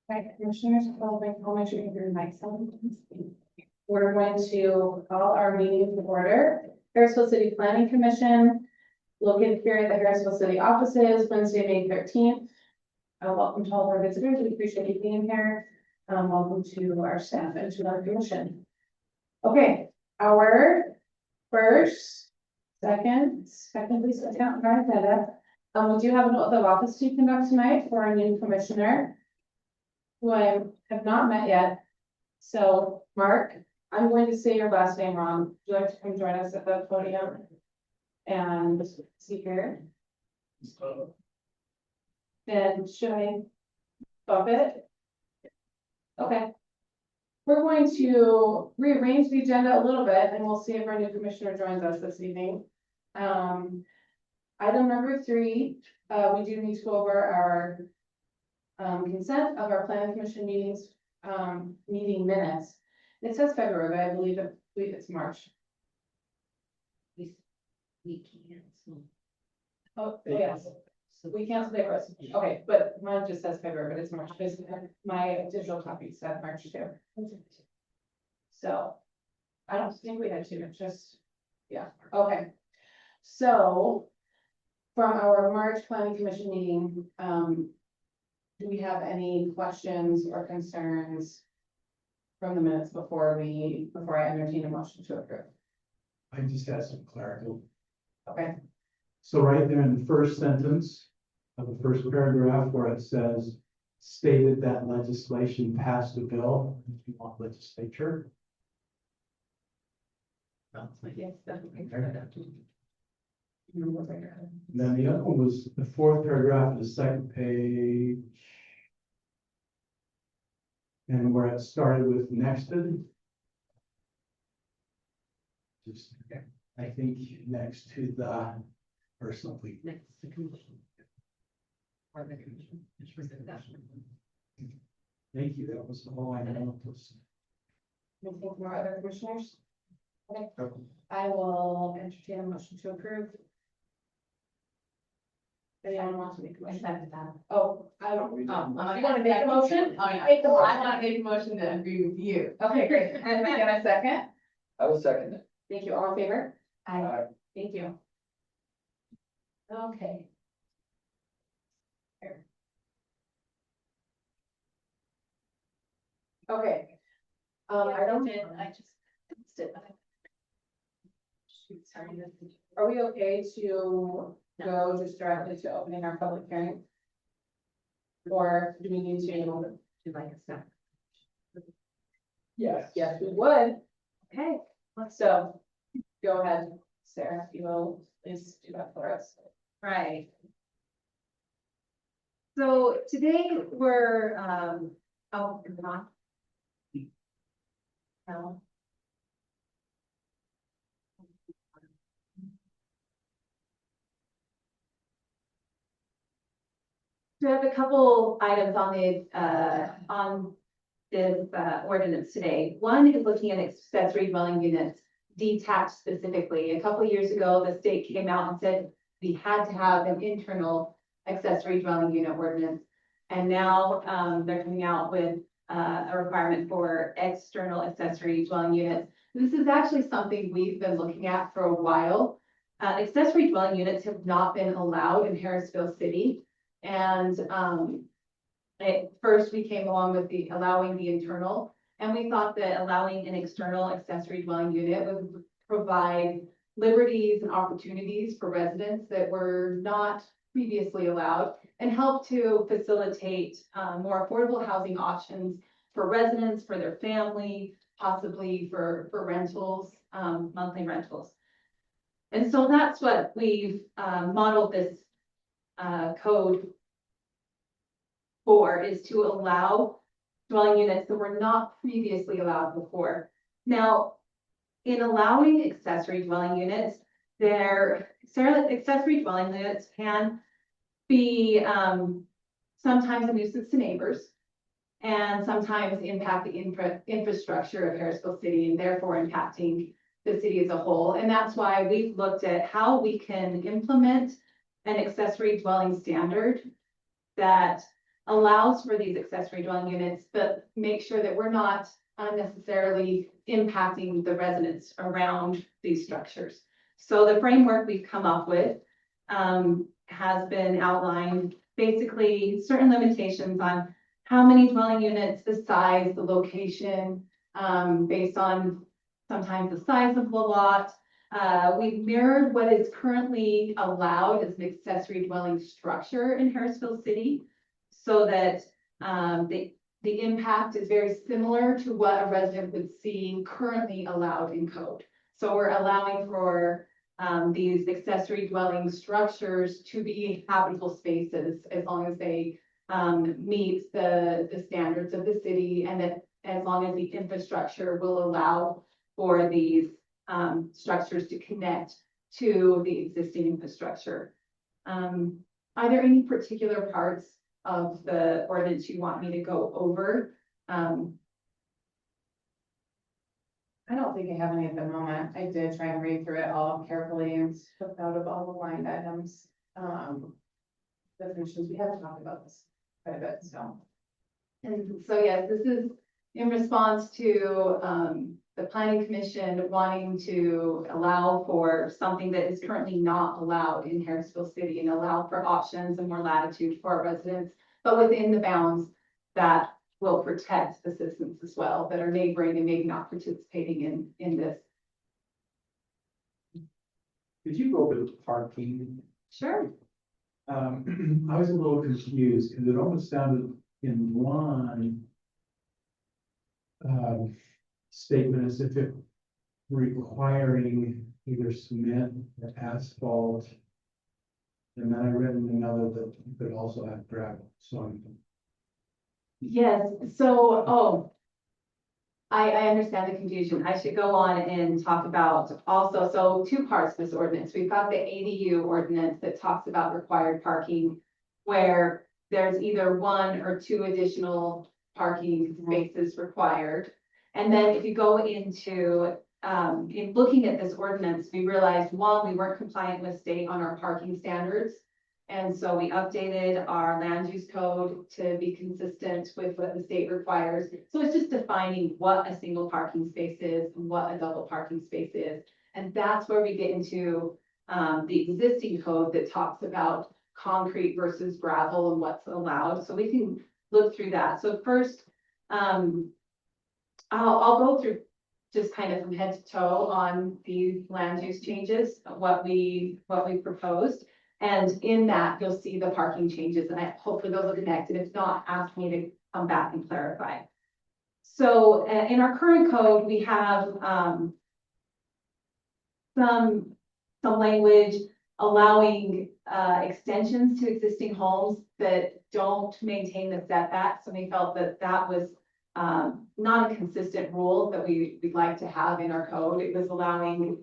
Right, Commissioners, I'll make sure you have your mics on. We're going to call our meeting to order. Harrisville City Planning Commission, located here at the Harrisville City offices, Wednesday, May 13th. Welcome to all of our visitors. We appreciate you being here. Welcome to our staff and to our commission. Okay, our first, second, please account right that. We do have an oath of office to conduct tonight for our new commissioner, who I have not met yet. So, Mark, I'm going to say your last name wrong. Would you like to come join us at the podium and see here? And should I bump it? Okay. We're going to rearrange the agenda a little bit, and we'll see if our new commissioner joins us this evening. Item number 3, we do need to go over our consent of our planning commission meetings, meeting minutes. It says February, but I believe it's March. We cancel. Oh, yes, we canceled the rest. Okay, but mine just says February, but it's March. My digital copy said March too. So I don't think we had to, just, yeah, okay. So from our March planning commission meeting, do we have any questions or concerns from the minutes before I entertain a motion to approve? I just had some clarity. Okay. So right there in the first sentence of the first paragraph where it says stated that legislation passed a bill, if you want legislature. Yes, Then the other one was the fourth paragraph of the second page. And where it started with nexted. Just, I think next to the, or something. Next to the commission. Or the commission. Thank you, that was all I know. Anything from our other commissioners? Okay, I will entertain a motion to approve. Anyone wants to make a motion? Oh, I don't. You want to make a motion? I want to make a motion to agree with you. Okay, great. And I get a second. I will second it. Thank you. All in favor? I Thank you. Okay. Here. Okay. I don't. I just did. Sorry. Are we okay to go just directly to opening our public hearing? Or do we need to? Do like a step. Yes. Yes, we would. Okay, so go ahead, Sarah, if you will, please do that for us. Right. So today we're, oh, is it on? No. So I have a couple items on this ordinance today. One is looking at accessory dwelling units detached specifically. A couple of years ago, the state came out and said we had to have an internal accessory dwelling unit ordinance. And now they're coming out with a requirement for external accessory dwelling units. This is actually something we've been looking at for a while. Accessory dwelling units have not been allowed in Harrisville City. And at first we came along with allowing the internal, and we thought that allowing an external accessory dwelling unit would provide liberties and opportunities for residents that were not previously allowed, and help to facilitate more affordable housing options for residents, for their family, possibly for rentals, monthly rentals. And so that's what we've modeled this code for, is to allow dwelling units that were not previously allowed before. Now, in allowing accessory dwelling units, accessory dwelling units can be sometimes a nuisance to neighbors, and sometimes impact the infrastructure of Harrisville City, and therefore impacting the city as a whole. And that's why we've looked at how we can implement an accessory dwelling standard that allows for these accessory dwelling units, but make sure that we're not unnecessarily impacting the residents around these structures. So the framework we've come up with has been outlined, basically certain limitations on how many dwelling units, the size, the location, based on sometimes the size of the lot. We've mirrored what is currently allowed as an accessory dwelling structure in Harrisville City, so that the impact is very similar to what a resident would see currently allowed in code. So we're allowing for these accessory dwelling structures to be habitable spaces as long as they meet the standards of the city, and that as long as the infrastructure will allow for these structures to connect to the existing infrastructure. Are there any particular parts of the ordinance you want me to go over? I don't think I have any at the moment. I did try and read through it all carefully and took out of all the line items. Definitions, we haven't talked about this quite a bit, so. And so, yes, this is in response to the planning commission wanting to allow for something that is currently not allowed in Harrisville City, and allow for options and more latitude for our residents, but within the bounds that will protect the citizens as well, that are neighboring and maybe not participating in this. Could you go over the parking? Sure. I was a little confused because it almost sounded in one statement as if it requiring either cement or asphalt. And then I read in another that you could also have gravel, so. Yes, so, I understand the confusion. I should go on and talk about also, so two parts of this ordinance. We've got the ADU ordinance that talks about required parking, where there's either one or two additional parking spaces required. And then if you go into, in looking at this ordinance, we realized, one, we weren't compliant with state on our parking standards. And so we updated our land use code to be consistent with what the state requires. So it's just defining what a single parking space is and what a double parking space is. And that's where we get into the existing code that talks about concrete versus gravel and what's allowed. So we can look through that. So first, I'll go through just kind of from head to toe on the land use changes, what we proposed. And in that, you'll see the parking changes, and hopefully those will connect. And if not, ask me to come back and clarify. So in our current code, we have some language allowing extensions to existing homes that don't maintain the setbacks. And we felt that that was not a consistent rule that we'd like to have in our code. It was allowing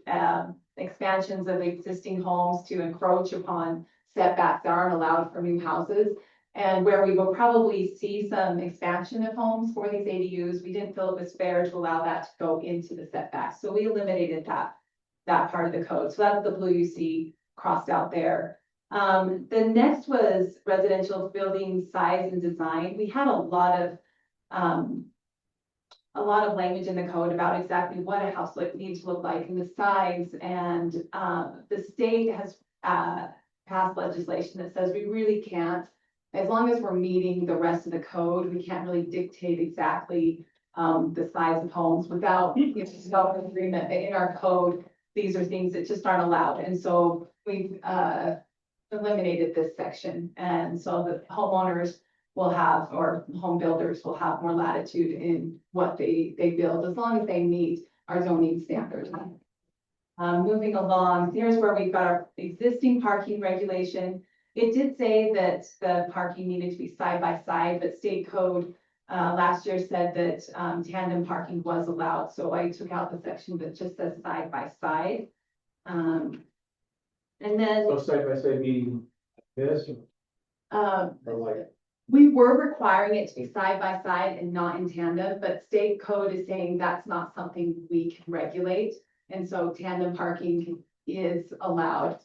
expansions of existing homes to encroach upon setbacks that aren't allowed for new houses. And where we will probably see some expansion of homes for these ADUs, we didn't feel it was fair to allow that to go into the setbacks. So we eliminated that part of the code. So that's the blue you see crossed out there. The next was residential building size and design. We had a lot of language in the code about exactly what a house needs to look like and the size. And the state has passed legislation that says we really can't, as long as we're meeting the rest of the code, we can't really dictate exactly the size of homes without developing agreement that in our code, these are things that just aren't allowed. And so we've eliminated this section. And so the homeowners will have, or home builders will have more latitude in what they build, as long as they meet our zoning standards. Moving along, here's where we've got our existing parking regulation. It did say that the parking needed to be side by side, but state code last year said that tandem parking was allowed. So I took out the section that just says side by side. And then So side by side meaning this or like? we were requiring it to be side by side and not in tandem, but state code is saying that's not something we can regulate. And so tandem parking is allowed.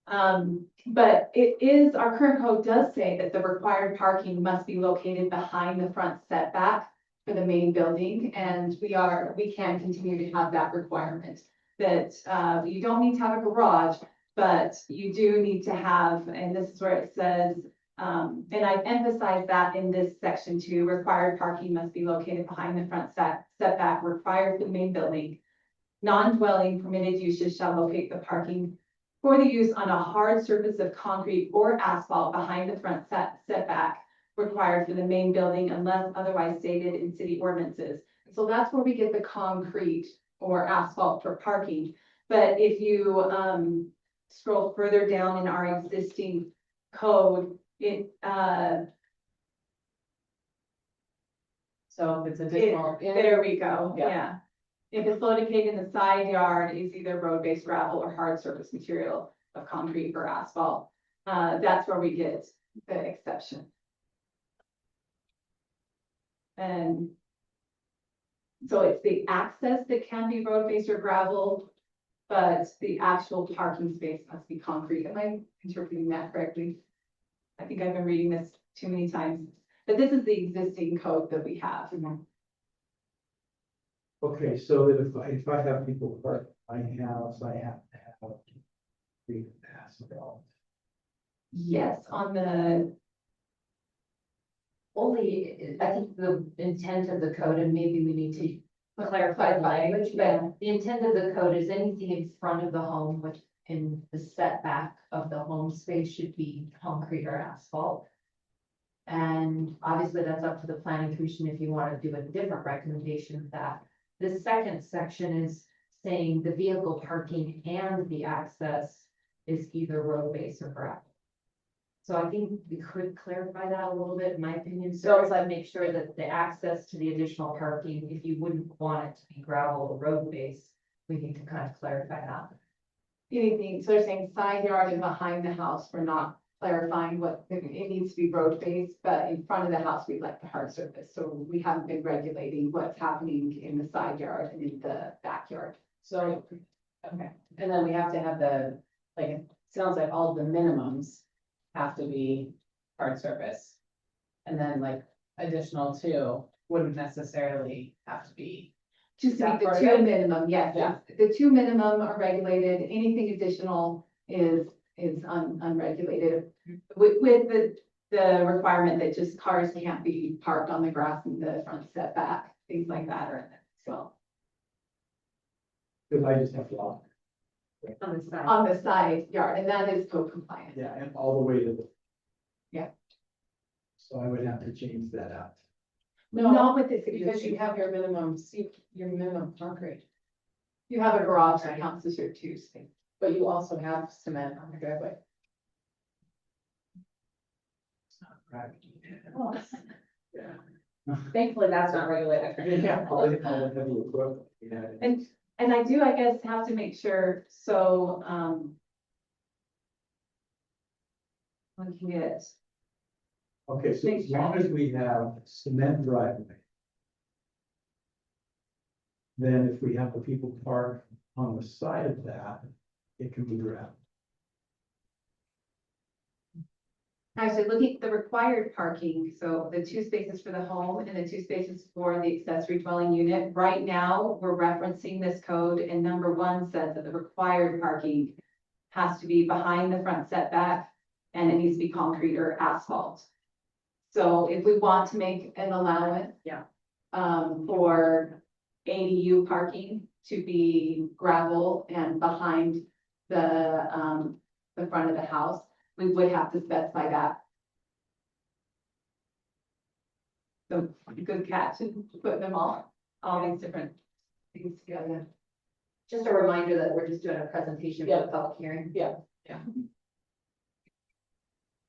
But it is, our current code does say that the required parking must be located behind the front setback for the main building, and we can continue to have that requirement. That, you don't need to have a garage, but you do need to have, and this is where it says, and I emphasize that in this section too, required parking must be located behind the front setback required for the main building. Non-dwelling permitted uses shall locate the parking for the use on a hard surface of concrete or asphalt behind the front setback required for the main building unless otherwise stated in city ordinances. So that's where we get the concrete or asphalt for parking. But if you scroll further down in our existing code, it So if it's additional. there we go, Yeah. yeah. If it's located in the side yard, is either road-based gravel or hard surface material of concrete or asphalt. That's where we get the exception. And so it's the access that can be road-based or gravel, but the actual parking space must be concrete. Am I interpreting that correctly? I think I've been reading this too many times, but this is the existing code that we have. Okay, so that if I have people park my house, I have to have free asphalt. Yes, on the, Only, I think the intent of the code, and maybe we need to clarify the language, yeah. but the intent of the code is anything in front of the home, which in the setback of the home space should be concrete or asphalt. And obviously that's up to the planning commission if you want to do a different recommendation of that. The second section is saying the vehicle parking and the access is either road-based or gravel. So I think we could clarify that a little bit, in my opinion, so as I make sure that the access to the additional parking, if you wouldn't want it to be gravel or road-based, we need to kind of clarify that. anything, so they're saying side yard and behind the house, we're not clarifying what, it needs to be road-based, but in front of the house, we like the hard surface. So we haven't been regulating what's happening in the side yard and in the backyard. So, okay, and then we have to have like, it sounds like all the minimums have to be hard surface. And then like additional two wouldn't necessarily have to be. Just to That be the part two of it? minimum, yes, Yeah. the two minimum are regulated, anything additional is unregulated. With the requirement that just cars can't be parked on the grass in the front setback, things like that are, so. Because I just have to lock, On the side. On the side yard, and that is code compliant. yeah, and all the way to the. Yeah. So I would have to change that out. Not with this, Because you have your minimum concrete, you have a garage that counts as your two space. but you also have cement on your driveway. Right. Yeah. Thankfully, that's not regulated. Yeah, all the heavy equipment, yeah. And I do, I guess, have to make sure, so, we can get, Okay, so as long as we have cement driveway. Then if we have the people park on the side of that, it can be gravel. actually looking at the required parking, so the two spaces for the home and the two spaces for the accessory dwelling unit. Right now, we're referencing this code, and number 1 says that the required parking has to be behind the front setback, and it needs to be concrete or asphalt. So if we want to make an allowance. Yeah. For ADU parking to be gravel and behind the front of the house, we would have to specify that. So good catch, putting them all these different things together. Just a reminder that we're just doing a presentation for Yeah. the public hearing.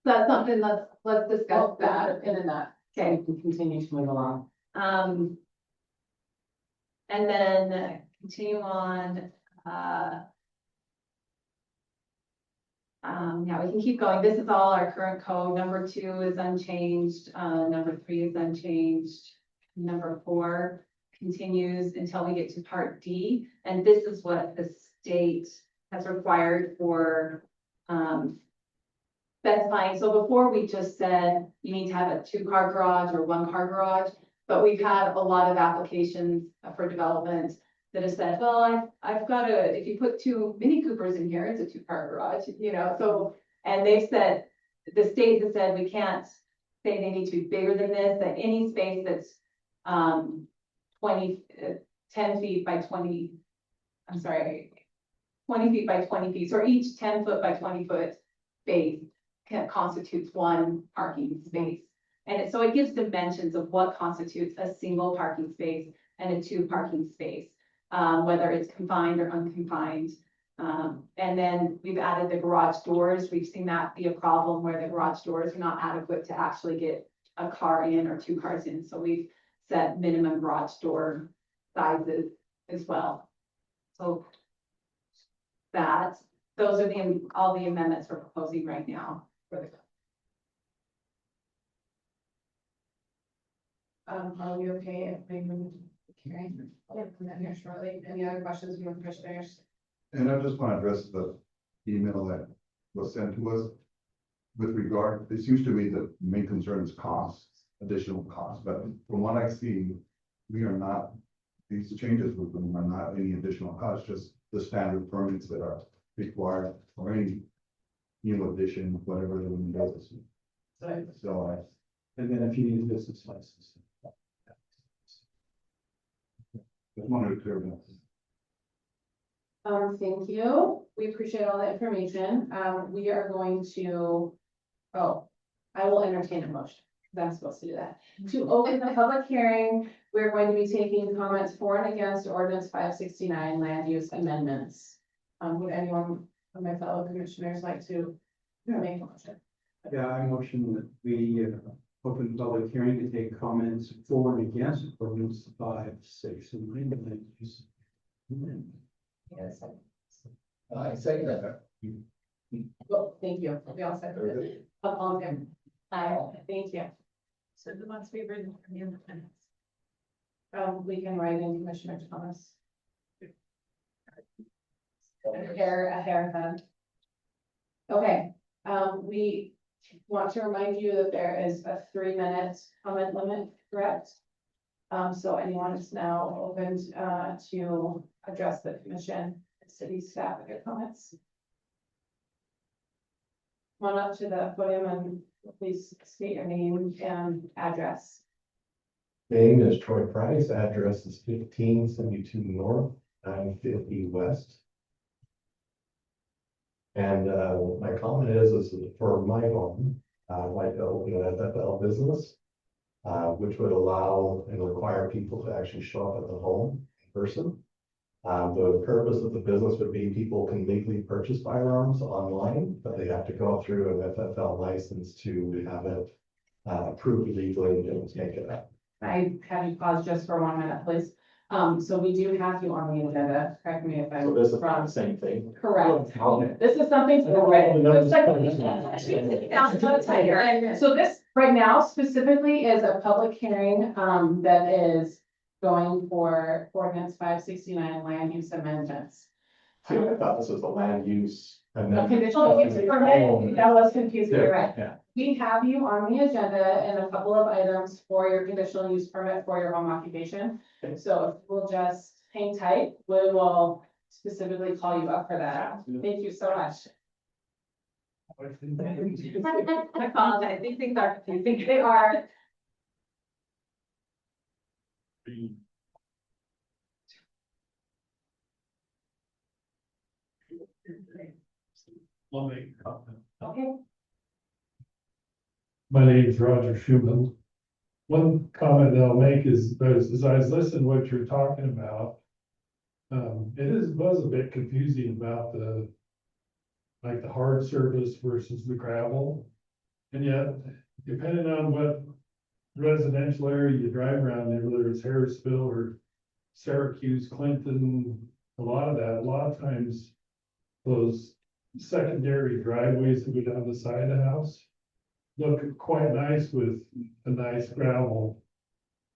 That's something, let's discuss that. And in that, Okay. we can continue to move along. And then continue on, yeah, we can keep going. This is all our current code. Number 2 is unchanged. Number 3 is unchanged. Number 4 continues until we get to part D. And this is what the state has required for, specifying, so before we just said you need to have a 2-car garage or 1-car garage, but we've had a lot of applications for development that have said, well, I've got if you put 2 Mini Coopers in here, it's a 2-car garage, you know, so, and they've said, the state has said we can't say they need to be bigger than this, that any space that's, 10 feet by 20, I'm sorry, 20 feet by 20 feet, or each 10 foot by 20 foot space constitutes 1 parking space. And so it gives dimensions of what constitutes a single parking space and a 2 parking space, whether it's confined or unconfined. And then we've added the garage doors. We've seen that be a problem where the garage doors are not adequate to actually get a car in or 2 cars in. So we've set minimum garage door sizes as well. So those are all the amendments we're proposing right now for the. Are we okay if we move to hearing? Yeah, come in here shortly. Any other questions from the commissioners? And I just want to address the email that was sent to us with regard, it seems to me the main concern is costs, additional costs, but from what I see, we are not, these changes with them are not any additional costs, just the standard permits that are required or any new addition, whatever the window is. So And then if you need a business license. I just wanted to clear that. Thank you. We appreciate all the information. We are going to, I will entertain a motion. I'm supposed to do that. To open the public hearing, we're going to be taking comments for and against ordinance 569 land use amendments. Would anyone of my fellow commissioners like to make a motion? Yeah, I motion that we open the public hearing to take comments for and against ordinance 569 land use. Yes. I say that. Well, thank you. We all said it. All in favor? Aye. Thank you. So who wants to be written from the independence? We can write in Commissioner Thomas. A hair. Okay, we want to remind you that there is a 3-minute comment limit, correct? So anyone is now open to address the commission, city staff with your comments. Come on up to the podium and please state your name and address. Name is Troy Price, address is 1572 North, 950 West. And my comment is for my home, I'd like to open an FFL business, which would allow and require people to actually show up at the home in person. The purpose of the business would be people can legally purchase firearms online, but they have to go through an FFL license to have it approved legally and take it up. I have you pause just for 1 minute, please. So we do have you on the agenda, correct me if I'm So this is not wrong. the same thing. Correct. Okay. This is something. So this right now specifically is a public hearing, that is going for ordinance 569 land use amendments. See, I thought this was the land use. And A then. conditional use permit, that was confusing, you're right. Yeah. We have you on the agenda and a couple of items for your conditional use permit for your home occupation. Okay. So if we'll just hang tight, we will specifically call you up for that. Thank you so much. I apologize, these things are confusing. They are. I'll make a comment. Okay. My name is Roger Schumann. One comment that I'll make is, as I was listening to what you're talking about, was a bit confusing about the hard surface versus the gravel. And yet, depending on what residential area you drive around there, whether it's Harrisville or Syracuse, Clinton, a lot of times those secondary driveways that go down the side of the house look quite nice with a nice gravel,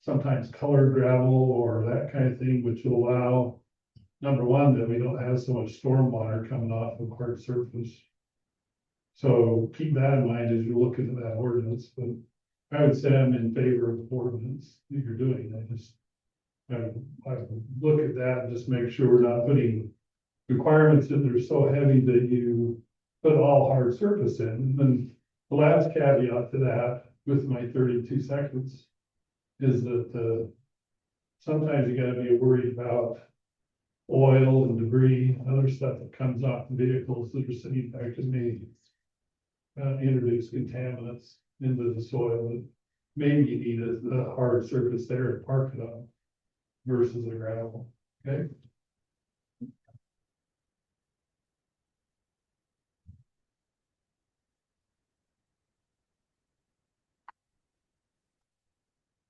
sometimes colored gravel or that kind of thing, which will allow, number one, that we don't have so much storm water coming off of hard surface. So keep that in mind as you look into that ordinance, but I would say I'm in favor of the ordinance that you're doing. I would look at that and just make sure we're not putting requirements that are so heavy that you put all hard surface in. And then the last caveat to that, with my 32 seconds, is that, sometimes you gotta be worried about oil and debris, and other stuff that comes off the vehicles that are sitting back and may introduce contaminants into the soil. And maybe you need a hard surface there to park it on versus a gravel, okay?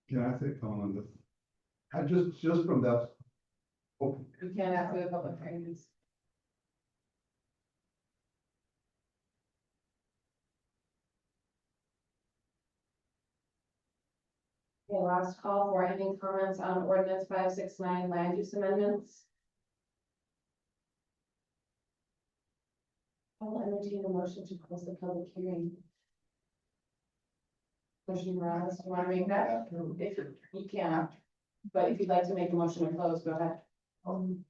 Can I say comment on this? I just from that. Oh, You can't after the public hearings. Okay, last call for any comments on ordinance 569 land use amendments. I'll entertain a motion to close the public hearing. Commissioner Morales, do you want to make that? If you can, but if you'd like to make a motion to close, go ahead.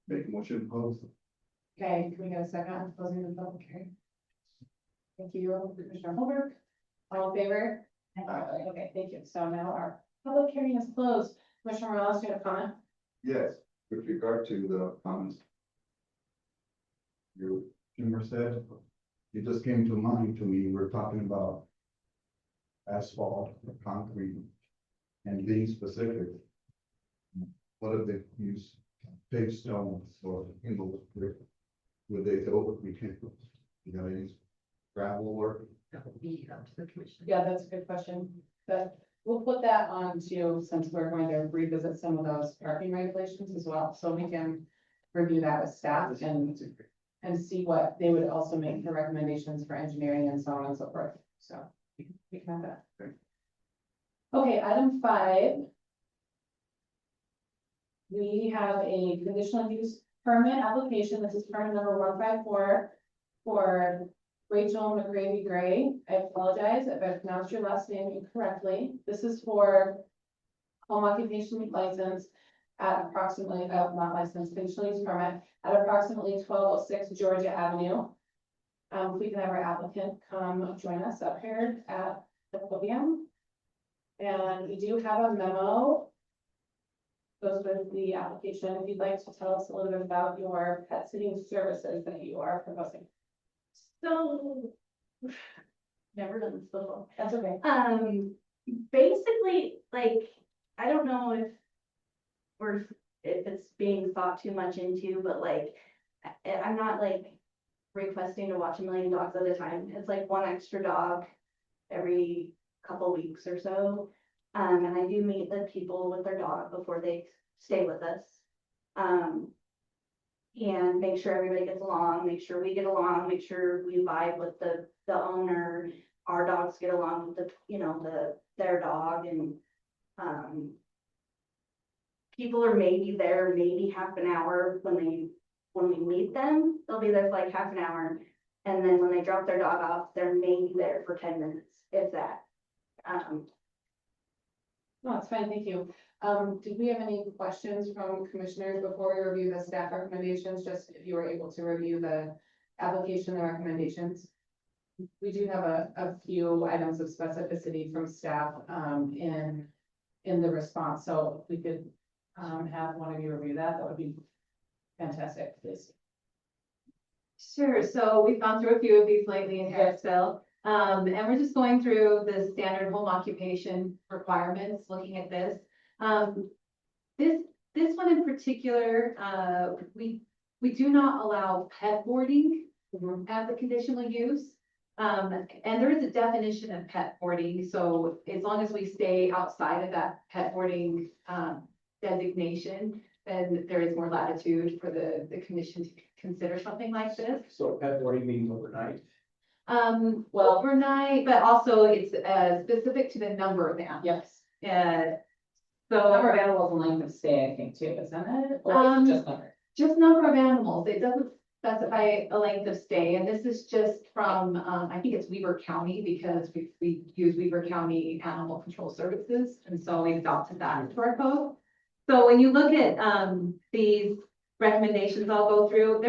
make a motion to close. Okay, can we get a second on closing the public hearing? Thank you, Commissioner Holbrook. All in favor? Okay, thank you. So now our public hearing is closed. Commissioner Morales, you have a comment? Yes, with regard to the comments. Your humor said, it just came to mind to me, we're talking about asphalt or concrete and being specific. What if they use big stones or, would they go, we can't, you got any gravel or? That would be up to the commission. Yeah, that's a good question. But we'll put that on to, since we're going to revisit some of those parking regulations as well, so we can review that with staff and see what they would also make for recommendations for engineering and so on and so forth. So we can have that. Okay, item 5. We have a conditional use permit application. This is permit number 154 for Rachel McGravy Gray. I apologize if I pronounced your last name incorrectly. This is for home occupation license at approximately, not license, conditional use permit at approximately 1206 Georgia Avenue. If we can have our applicant come join us up here at the podium. And we do have a memo. Goes with the application. If you'd like to tell us a little bit about your pet sitting services that you are proposing. So, never done this before. That's okay. Basically, like, I don't know if it's being thought too much into, but like, I'm not like requesting to watch 1 million dogs at a time. It's like one extra dog every couple weeks or so. And I do meet the people with their dog before they stay with us. And make sure everybody gets along, make sure we get along, make sure we vibe with the owner. Our dogs get along with their dog, and people are maybe there maybe half an hour when we meet them. They'll be there for like half an hour, and then when they drop their dog off, they're maybe there for 10 minutes, if that. No, it's fine, thank you. Did we have any questions from commissioners before we review the staff recommendations? Just if you were able to review the application and recommendations. We do have a few items of specificity from staff in the response, so if we could have one of you review that, that would be fantastic, please. Sure, so we've gone through a few of these lately in Harrisville. And we're just going through the standard home occupation requirements, looking at this. This one in particular, we do not allow pet boarding as a conditional use. And there is a definition of pet boarding, so as long as we stay outside of that pet boarding designation, then there is more latitude for the commission to consider something like this. So pet boarding means overnight? Well, overnight, but also it's specific to the number of animals. Yes. So Number of animals and length of stay, I think, too, isn't it? Or Um, just number? just number of animals. It doesn't specify a length of stay, and this is just from, I think it's Weaver County, because we use Weaver County Animal Control Services, and so we adopted that into our code. So when you look at, these recommendations I'll go through,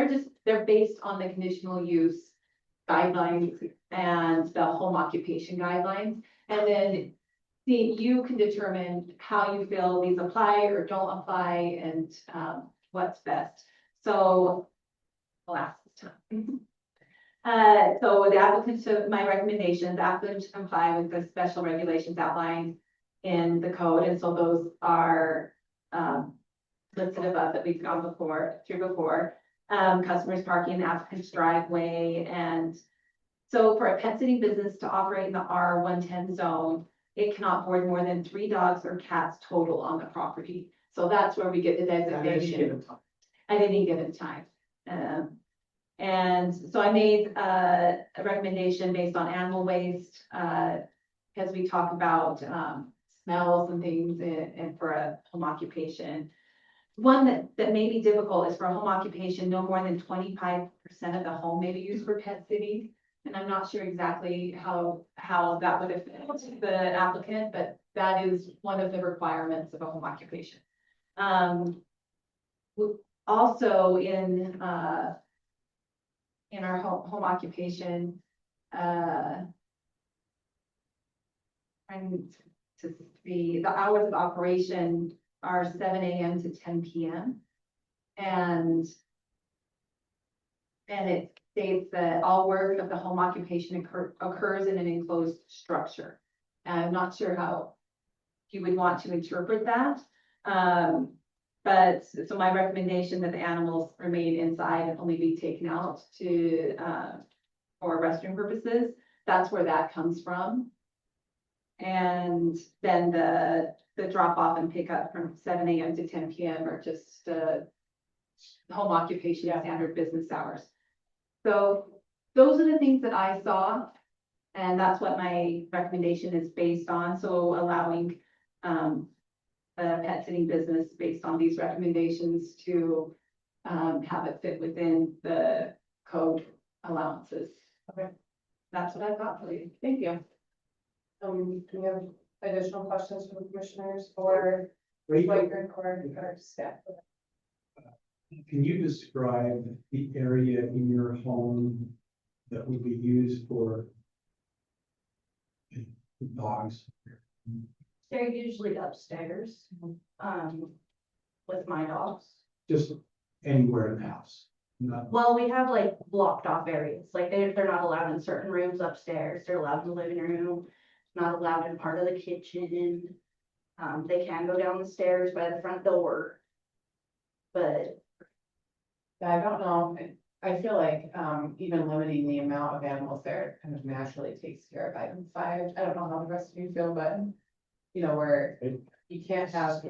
they're based on the conditional use guidelines and the home occupation guidelines, and then you can determine how you feel these apply or don't apply, and, what's best. So, I'll ask this time. So the applicant, my recommendations, the applicant should comply with the special regulations outlined in the code, and so those are, listed above that we've gone before. Customers parking in the applicant's driveway, and so for a pet sitting business to operate in the R110 zone, it cannot board more than 3 dogs or cats total on the property. So that's where we get the designation at any given time. And so I made a recommendation based on animal waste, as we talk about smells and things, and for a home occupation. One that may be difficult is for a home occupation, no more than 25% of the home may be used for pet sitting. And I'm not sure exactly how that would affect the applicant, but that is one of the requirements of a home occupation. Also in our home occupation, and to see the hours of operation are 7 a.m. to 10 p.m. And it states that all work of the home occupation occurs in an enclosed structure. And I'm not sure how you would want to interpret that. But so my recommendation that the animals remain inside and only be taken out to for restroom purposes, that's where that comes from. And then the drop off and pickup from 7 a.m. to 10 p.m. are just home occupation standard business hours. So those are the things that I saw, and that's what my recommendation is based on. So allowing a pet sitting business based on these recommendations to have it fit within the code allowances. Okay. That's what I've got for you. Thank you. Do we have additional questions from commissioners or Whiteburn or staff? Can you describe the area in your home that would be used for dogs? They're usually upstairs, with my dogs. Just anywhere in the house? Not, Well, we have like blocked off areas, like they're not allowed in certain rooms upstairs, they're allowed in the living room, not allowed in part of the kitchen. They can go down the stairs by the front door. But I don't know. I feel like, even limiting the amount of animals there kind of naturally takes care of item 5. I don't know how the rest of you feel, but you know, where you can't have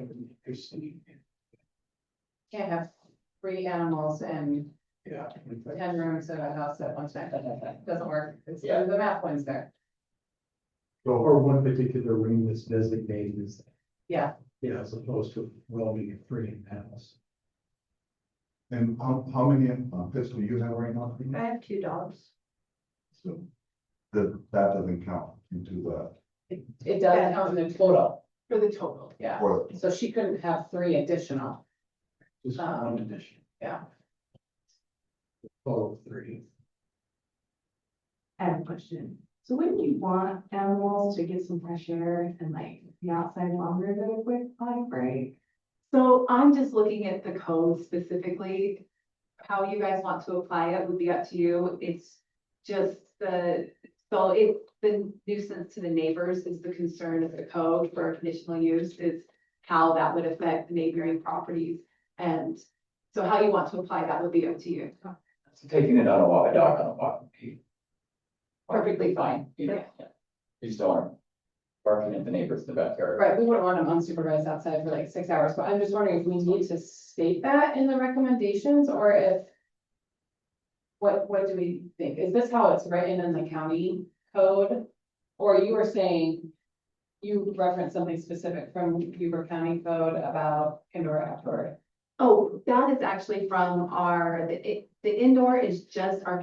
3 animals and 10 rooms in a house at one time. That doesn't work. It's the math points there. or one particular room that's designated as, Yeah. as opposed to well-being 3 in the house. And how many pets do you have right now? I have 2 dogs. So that doesn't count into the, It does count in the total. For the total. Yeah. or So she couldn't have 3 additional. Just one addition. Yeah. Total of 3. I have a question. So wouldn't you want animals to get some fresh air and like be outside longer than a quick potty break? So I'm just looking at the code specifically. How you guys want to apply it would be up to you. It's just the nuisance to the neighbors is the concern of the code for conditional use, is how that would affect the neighboring properties. And so how you want to apply that would be up to you. Taking it on a walk, a dog on a walk. would be Perfectly fine. You know, you just don't want barking at the neighbors in the backyard. Right, we wouldn't want them unsupervised outside for like 6 hours, but I'm just wondering if we need to state that in the recommendations, or if. What do we think? Is this how it's written in the county code? Or you were saying, you referenced something specific from Weaver County code about indoor outdoor Oh, that is actually from the indoor is just our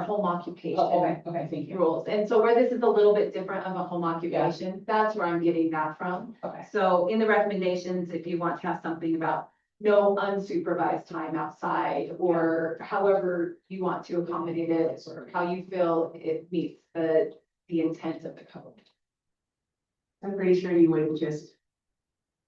home occupation. Okay, thank you. Rules, and so where this is a little bit different of a home occupation, that's where I'm getting that from. Okay. So in the recommendations, if you want to have something about no unsupervised time outside, or however you want to accommodate it, or how you feel it meets the intent of the code. I'm pretty sure you wouldn't just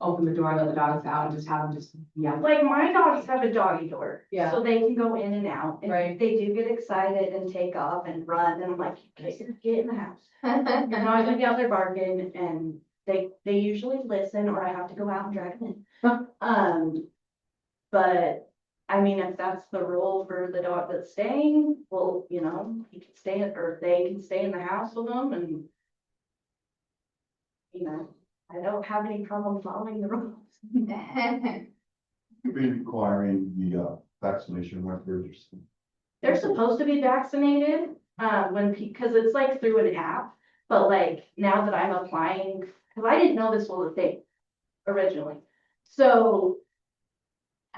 open the door, let the dogs out and just have them just, yeah. Like my dogs have a doggy door. Yeah. So they can go in and out. And Right. they do get excited and take off and run. And I'm like, you guys are get in the house. You're not gonna be out there barking, and they usually listen, or I have to go out and drag them in. But I mean, if that's the rule for the dog that's staying, well, you know, he can stay or they can stay in the house with them, and you know, I don't have any problem following the rules. You'd be requiring the vaccination records. They're supposed to be vaccinated, because it's like through an app, but like now that I'm applying, because I didn't know this was a thing originally. So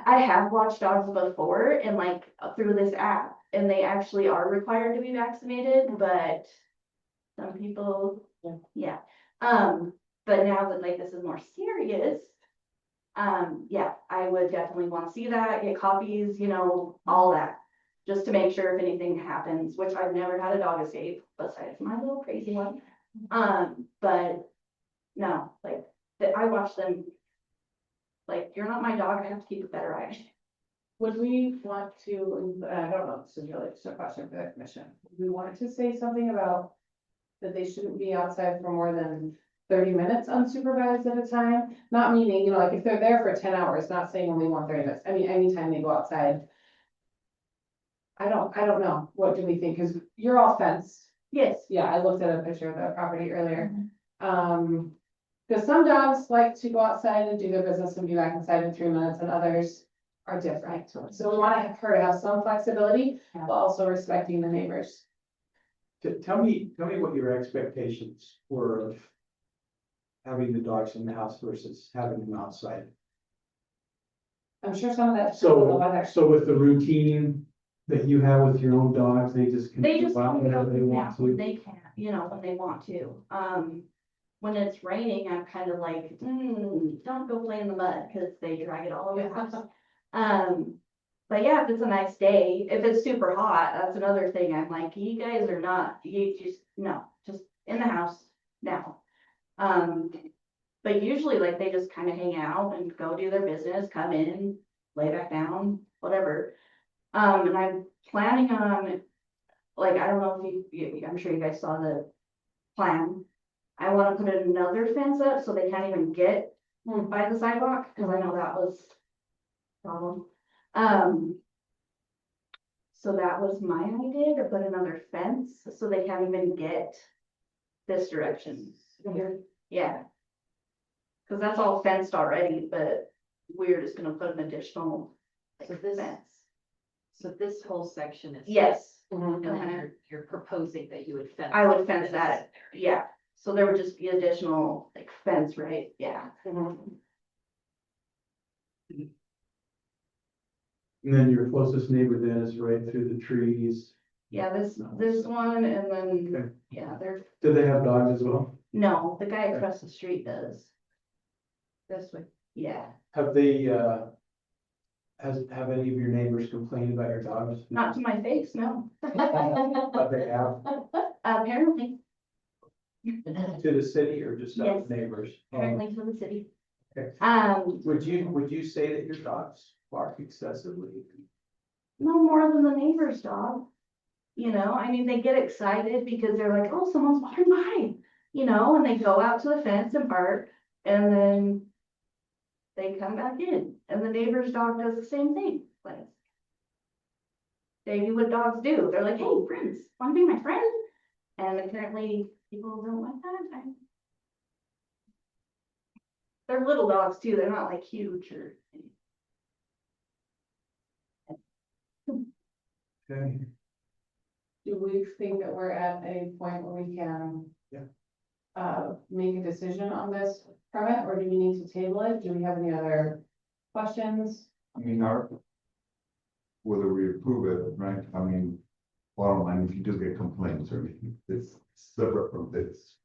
I have watched dogs before and like through this app, and they actually are required to be vaccinated, but some people, yeah. But now that like this is more serious, yeah, I would definitely want to see that, get copies, you know, all that. Just to make sure if anything happens, which I've never had a dog escape besides my little crazy one. But no, like I watch them. Like, you're not my dog, I have to keep a better eye. Would we want to, I don't know, this is really just a question for the commission. We wanted to say something about that they shouldn't be outside for more than 30 minutes unsupervised at a time? Not meaning, you know, like if they're there for 10 hours, not saying only want 30 minutes. I mean, anytime they go outside. I don't know. What do we think? Because you're all fenced. Yes. Yeah, I looked at a picture of the property earlier. Because some dogs like to go outside and do their business and be back inside in 3 minutes, and others are different. So we want her to have some flexibility, but also respecting the neighbors. Tell me what your expectations were of having the dogs in the house versus having them outside. I'm sure some of that's because of the weather. So with the routine that you have with your own dogs, they just can They just go out whenever they want to. They can, you know, when they want to. When it's raining, I'm kind of like, don't go play in the mud, because they drag it all over the house. But yeah, if it's a nice day, if it's super hot, that's another thing. I'm like, you guys are not, you just, no, just in the house now. But usually like they just kind of hang out and go do their business, come in, lay back down, whatever. And I'm planning on, like, I don't know if I'm sure you guys saw the plan. I want to put another fence up so they can't even get by the sidewalk, because I know that was a problem. So that was my idea, to put another fence so they can't even get this direction. Yeah. Because that's all fenced already, but we're just gonna put an additional like, fence. So this whole section is. Yes. And then you're proposing that you would fence. I would fence that, yeah. So there would just be additional like fence, right? Yeah. And then your closest neighbor then is right through the trees. Yeah, this one, and then, Okay. yeah, they're, Do they have dogs as well? no, the guy across the street does. This way. Yeah, Have they, have any of your neighbors complained about your dogs? not to my face, no. But they have Apparently, to the city or just other Yes. neighbors? apparently to the city. Okay. Would you say that your dogs bark excessively? No more than the neighbor's dog. You know, I mean, they get excited because they're like, oh, someone's walking by, you know, and they go out to the fence and bark, and then they come back in, and the neighbor's dog does the same thing. Like, they do what dogs do. They're like, hey, friends, want to be my friend? And apparently people don't like that. They're little dogs too. They're not like huge or. Okay. Do we think that we're at a point where we can? Make a decision on this permit, or do we need to table it? Do we have any other questions? I mean, whether we approve it, right, I mean, bottom line, if you do get complaints or anything, it's separate from this,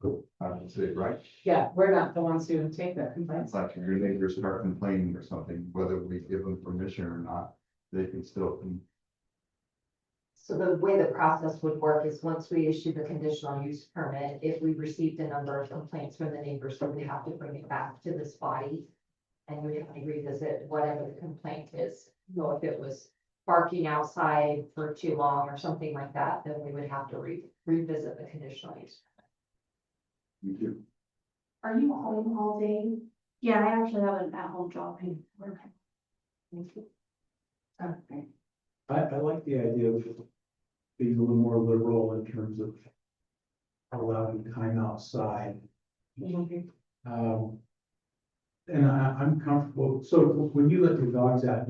I would say, right? Yeah, we're not the ones who take the It's complaints. like if your neighbors start complaining or something, whether we give them permission or not, they can still. So the way the process would work is once we issue the conditional use permit, if we received a number of complaints from the neighbors, then we have to bring it back to this body. And we have to revisit whatever the complaint is. So if it was barking outside for too long or something like that, then we would have to revisit the conditional use. You do. Are you home all day? Yeah, I actually have an at-home job. Okay. I like the idea of being a little more liberal in terms of allowing time outside. And I'm comfortable, so when you let your dogs out,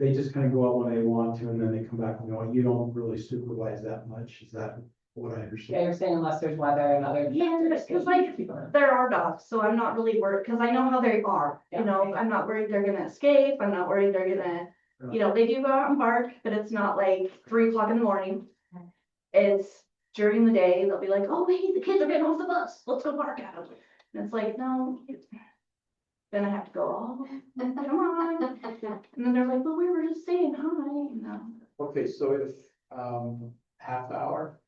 they just kind of go out when they want to, and then they come back and go, you don't really supervise that much, is that what I Yeah, understand? you're saying unless there's weather and other. Yeah, because like, there are dogs, so I'm not really worried, because I know how they are, you know, I'm not worried they're gonna escape, I'm not worried they're gonna, you know, they do go out and bark, but it's not like 3 o'clock in the morning. It's during the day, they'll be like, oh, wait, the kids are getting off the bus, let's go bark at them. And it's like, no. Then I have to go, oh, come on. And then they're like, well, we were just saying hi, you know. Okay, so if, half hour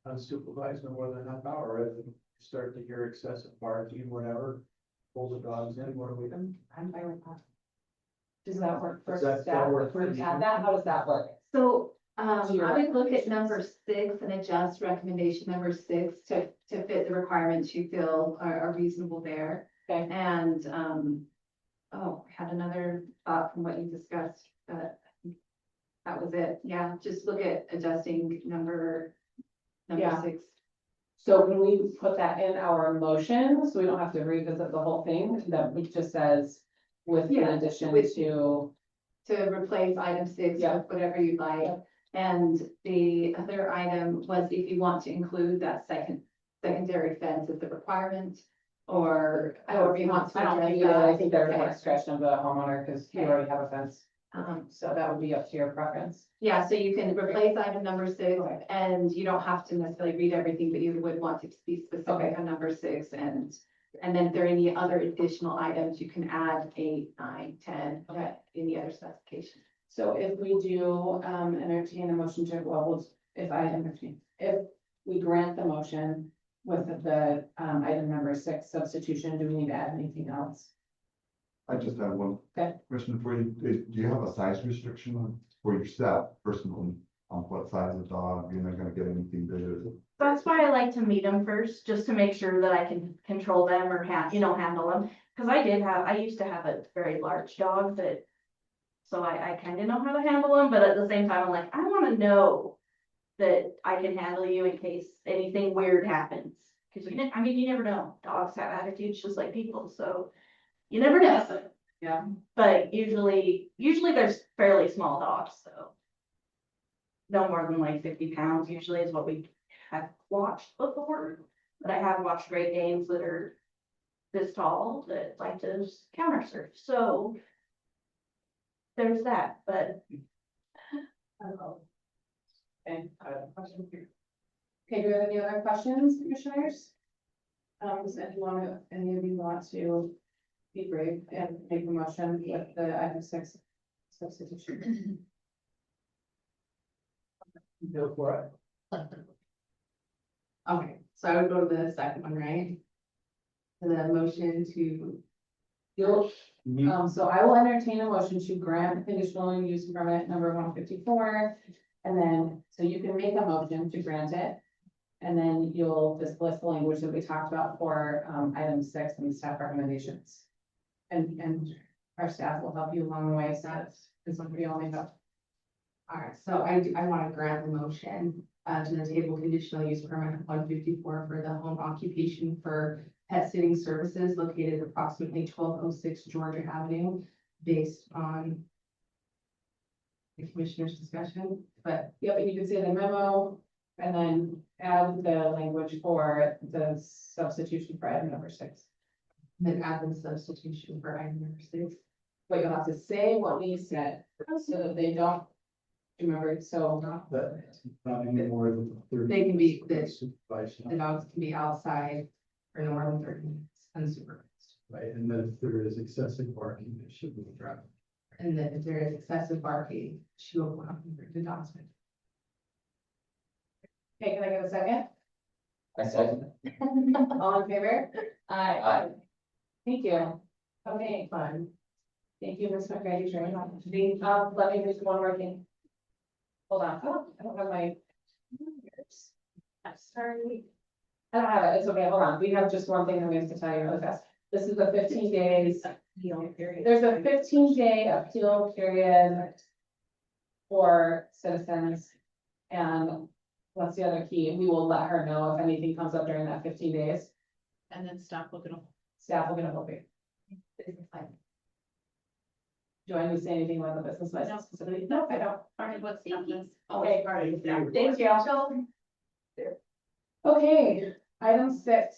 unsupervised, no more than half hour, if you start to hear excessive barking, whatever, pull the dogs in, what do we do? I'm fine with that. Does that work for Does that staff? work If for we're you? at that, how does that work? So, To your I would look at number 6 and adjust recommendation number 6 to fit the requirements you feel are reasonable there. Okay. And, I had another thought from what you discussed, but that was it. Yeah, just look at adjusting number Yeah. 6. So can we put that in our motion, so we don't have to revisit the whole thing, that it just says with Yeah, in addition with- to. To replace item 6 Yeah. with whatever you'd like. Yeah. And the other item was if you want to include that secondary fence as a requirement, or however you want to I don't address think either, I that. think there's Okay. a discretion of the homeowner, because you Okay. already have a fence, Um, so that would be up to your preference. Yeah, so you can replace item number 6, Okay. and you don't have to necessarily read everything, but you would want to be specific Okay. on number 6, and then if there are any other additional items, you can add 8, 9, 10, Okay. any other specifications. So if we do, entertain a motion to, if we grant the motion with the, item number 6 substitution, do we need to add anything else? I just have one Okay. question for you. Do you have a size restriction for your staff personally on what size of dog? You're not gonna get anything bigger. That's why I like to meet them first, just to make sure that I can control them or handle them. Cause I used to have a very large dog so I kind of know how to handle them, but at the same time, I'm like, I want to know that I can handle you in case anything weird happens. Cause you never know. Dogs have attitudes just like people, so you never know. Yeah. But usually there's fairly small dogs, so. No more than like 50 pounds usually is what we have watched before. But I have watched Great Danes that are this tall that like to just counter surf, so. There's that, but. Okay, I have a question here. Okay, do we have any other questions, commissioners? So if any of you want to be brave and make a motion with the item 6 substitution? Go for it. Okay, so I would go to the second one, right? And the motion to, So I will entertain a motion to grant conditional use permit number 154. And then, so you can make a motion to grant it. And then you'll just list the language that we talked about for item 6 and staff recommendations. And our staff will help you along the way, so that's what we only have. all right, so I want to grant the motion to the table conditional use permit 154 for the home occupation for pet sitting services located approximately 1206 Georgia Avenue, based on the commissioner's discussion, but Yep, and you can say the memo and then add the language for the substitution for item number 6. then add the substitution for item number 6. but you'll have to say what we said, so that they don't remember, so. Not any more than 30. They can be- the- Supervised, The dogs can be outside for no more than 30 minutes unsupervised. right, and then if there is excessive barking, it should be dropped. And then if there is excessive barking, she will go out and bring the dogs in. Okay, can I get a second? I second. All in favor? Aye. Thank you. Okay, fun. Thank you, Ms. McGrady, very much. Let me do one more thing. Hold on, I don't have my. I'm sorry. I don't have it, it's okay, hold on, we have just one thing that we have to tell you really fast. This is the 15 days. There's a 15-day appeal period for citizens. And what's the other key? We will let her know if anything comes up during that 15 days. And then staff will get a. Staff will get a hold of you. Do I need to say anything about the business license specifically? No, I don't. All right, what's the? Okay, thank you. Okay, item 6.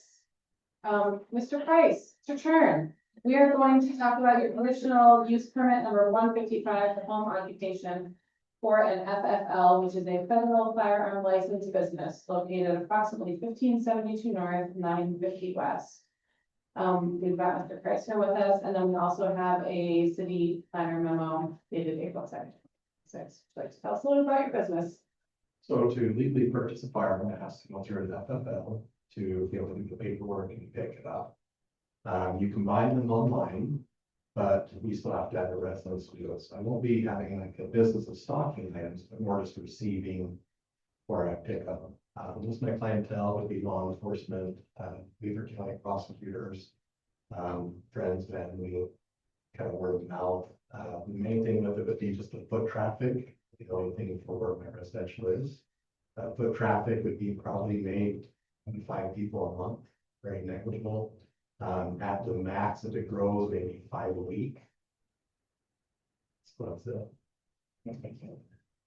Mr. Price, it's your turn. We are going to talk about your conditional use permit number 155 for home occupation for an FFL, which is a federal firearm licensed business located approximately 1572 north, 950 west. We've got Mr. Price here with us, and then we also have a city planner memo dated April 2nd. So, like, tell us a little about your business. So to legally purchase a firearm, it has to go through an FFL to be able to do the paperwork and pick it up. You can buy them online, but we still have to have a residence to do it. So I won't be having like a business of stocking items, but more just receiving where I pick up. Most of my clientele would be law enforcement, Weaver County prosecutors, friends, family, kind of word of mouth. The main thing with it would be just the foot traffic, the only thing for where my residential is. Foot traffic would be probably maybe 5 people a month, very negligible. At the max, if it grows, maybe 5 a week. So that's it.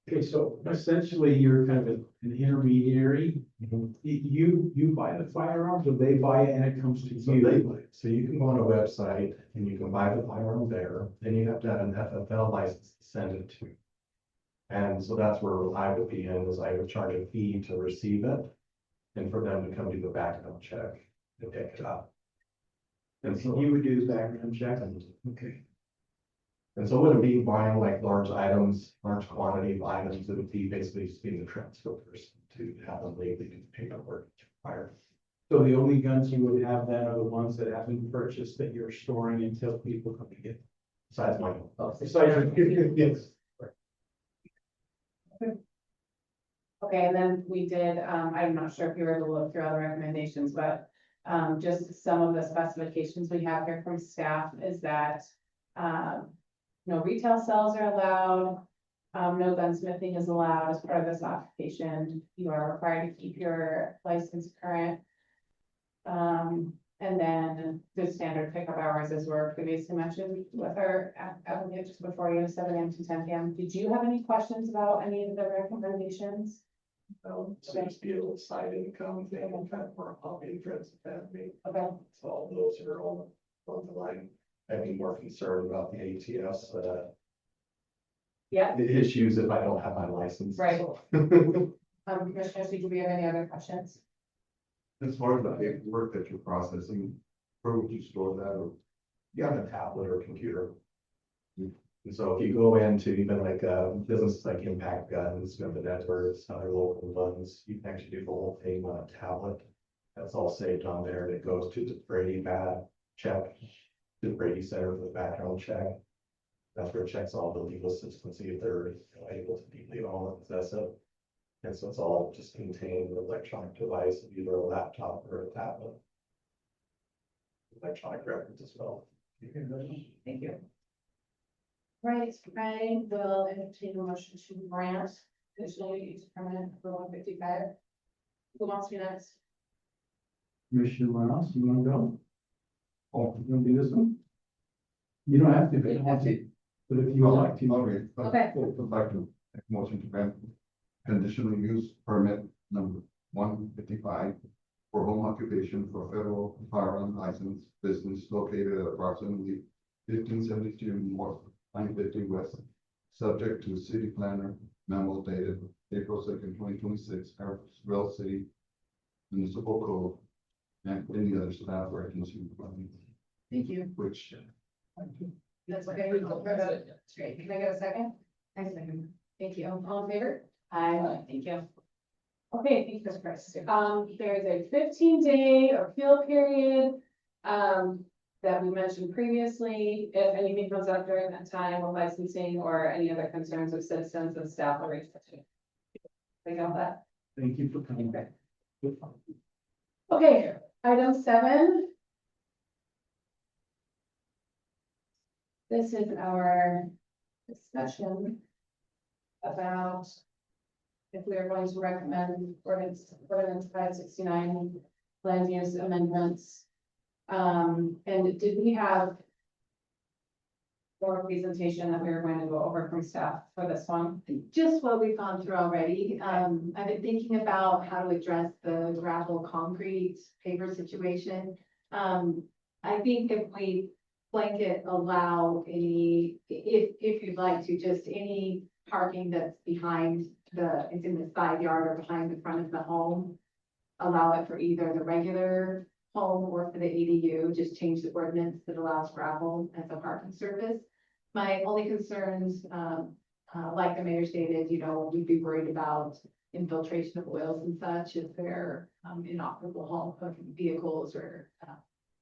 Okay, so essentially you're kind of an intermediary. You buy the firearms or they buy it and it comes to So you? so you can go on a website and you can buy the firearm there, then you have to have an FFL license to send it to. And so that's where I would be in, is I would charge a fee to receive it. And for them to come do the background check and pick it up. And so You would do the background check? and Okay. so it wouldn't be buying like large items, large quantity of items, it would be basically just being the transfer person to have them legally do the paperwork required. So the only guns you would have then are the ones that have been purchased that you're storing until people come to get them? Besides my. Yes. Okay, and then we did, I'm not sure if you were able to look through all the recommendations, but just some of the specifications we have here from staff is that no retail sales are allowed, no gunsmithing is allowed as part of this occupation. You are required to keep your license current. And then the standard pickup hours, as were previously mentioned with our applicant just before you, 7 a.m. to 10 p.m. Did you have any questions about any of the recommendations? So just be able to side income, family, kind of more hobby, friends and family. Okay, So all those are on the line. I'd be more concerned about the ATS, yeah, the issues if I don't have my license. right. Commissioners, did you have any other questions? As far as the paperwork that you're processing, where would you store that, or? You have a tablet or computer. And so if you go into even like businesses like Impact Guns, you have the Edwards, other local ones, you can actually do the whole thing on a tablet. That's all saved on there, and it goes to the Brady check, to the Brady Center for the background check. That's where it checks all the legal systems, see if they're able to legally own and possess it. And so it's all just contained in an electronic device, either a laptop or a tablet. Electronic records as well. Thank you. Right, I will entertain a motion to grant conditional use permit for 155. Who wants to be next? Commissioner Reynolds, you wanna go? Oh, you wanna do this one? You don't have to, if you don't want to, but if you would like to. Okay. Okay. I'd like to make a motion to grant conditional use permit number 155 for home occupation for federal firearm license business located at approximately 1572 north, 950 west, subject to city planner memo dated April 2nd, 2026, Harrisville City Municipal Code, and any other staff or agency Thank you. which That's okay. We go through that. Great. Can I get a second? I second. Thank you. All in favor? Aye. Thank you. Okay, thank you, Ms. Price. There is a 15-day appeal period, that we mentioned previously. If anything comes up during that time with licensing or any other concerns of citizens and staff will reach out to. They got that? Thank you for coming back. Okay, item 7. This is our discussion about if we are going to recommend ordinance 569 land use amendments. And did we have more presentation that we were going to go over from staff for this one? Just what we've gone through already. I've been thinking about how to address the gravel concrete paver situation. I think if we blanket allow any, if you'd like to, just any parking that's behind it's in the side yard or behind the front of the home. Allow it for either the regular home or for the ADU, just change the ordinance that allows gravel as a parking surface. My only concerns, like the mayor stated, we'd be worried about infiltration of oils and such if they're inoperable home vehicles or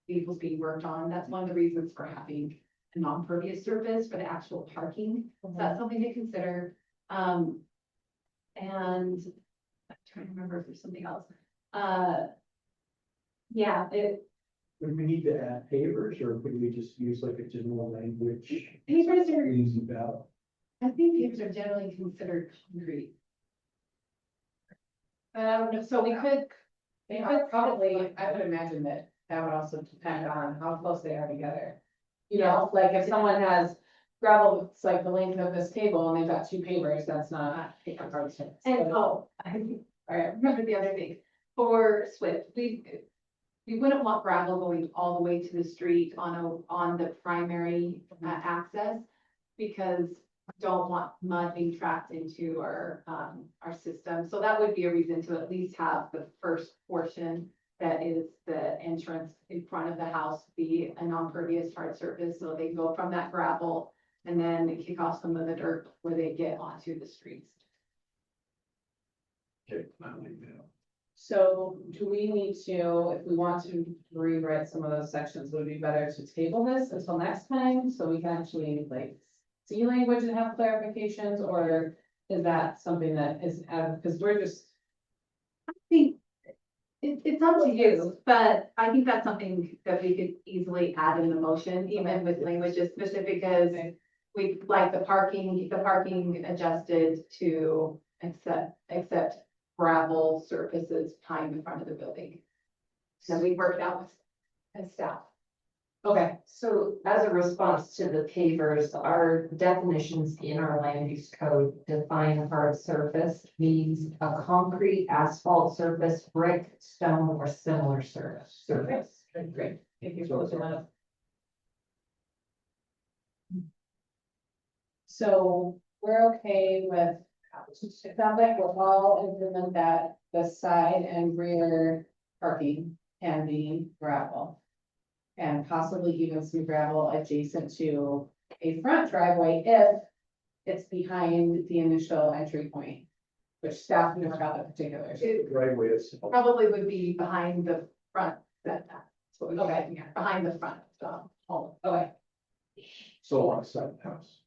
vehicles being worked on. That's one of the reasons for having a non-pervious surface for the actual parking. So that's something to consider. And I'm trying to remember if there's something else. Yeah, Would we need to add pavers or could we just use like a general language? pavers are, Easy about. I think pavers are generally considered concrete. So we could, They could probably, I would imagine that would also depend on how close they are together. Like if someone has gravel, it's like the length of this table and they've got 2 pavers, that's not a hard to. and all right, remember the other thing, for Swift, we wouldn't want gravel going all the way to the street on the primary access. Because we don't want mud being trapped into our system, so that would be a reason to at least have the first portion that is the entrance in front of the house be a non-pervious hard surface, so they go from that gravel and then kick off some of the dirt where they get onto the streets. Okay, I like that. So do we need to, if we want to rewrite some of those sections, would it be better to table this until next time? So we can actually like see language and have clarifications, or is that something that is, because we're just. I think it's up to you, but I think that's something that we could easily add in the motion, even with language, especially because we like the parking adjusted to accept gravel surfaces behind the front of the building. So we worked out with staff. Okay, So as a response to the pavers, our definitions in our land use code define a hard surface means a concrete, asphalt surface, brick, stone, or similar surface. great. Thank you for looking that up. So we're okay with, it sounds like we're all in agreement that the side and rear parking can be gravel. And possibly even some gravel adjacent to a front driveway if it's behind the initial entry point, which staff never got the particulars. Driveway is. Probably would be behind the front setback. That's what we're looking at, behind the front home. Okay, So on the side of the house.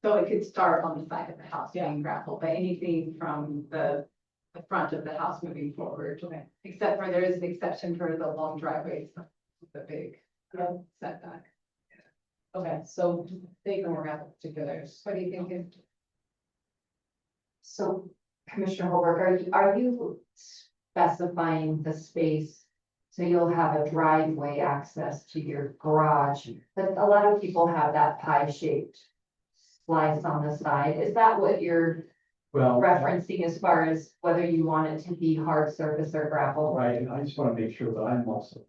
So it could start on the side of the house Yeah. being gravel, but anything from the front of the house moving forward. Okay. Except for there is an exception for the long driveways, the big setback. okay, so they can work out the particulars. What do you think? So Commissioner Holberg, are you specifying the space? So you'll have a driveway access to your garage, but a lot of people have that pie-shaped slice on the side. Is that what you're Well, referencing as far as whether you want it to be hard surface or gravel? right, and I just want to make sure that I'm also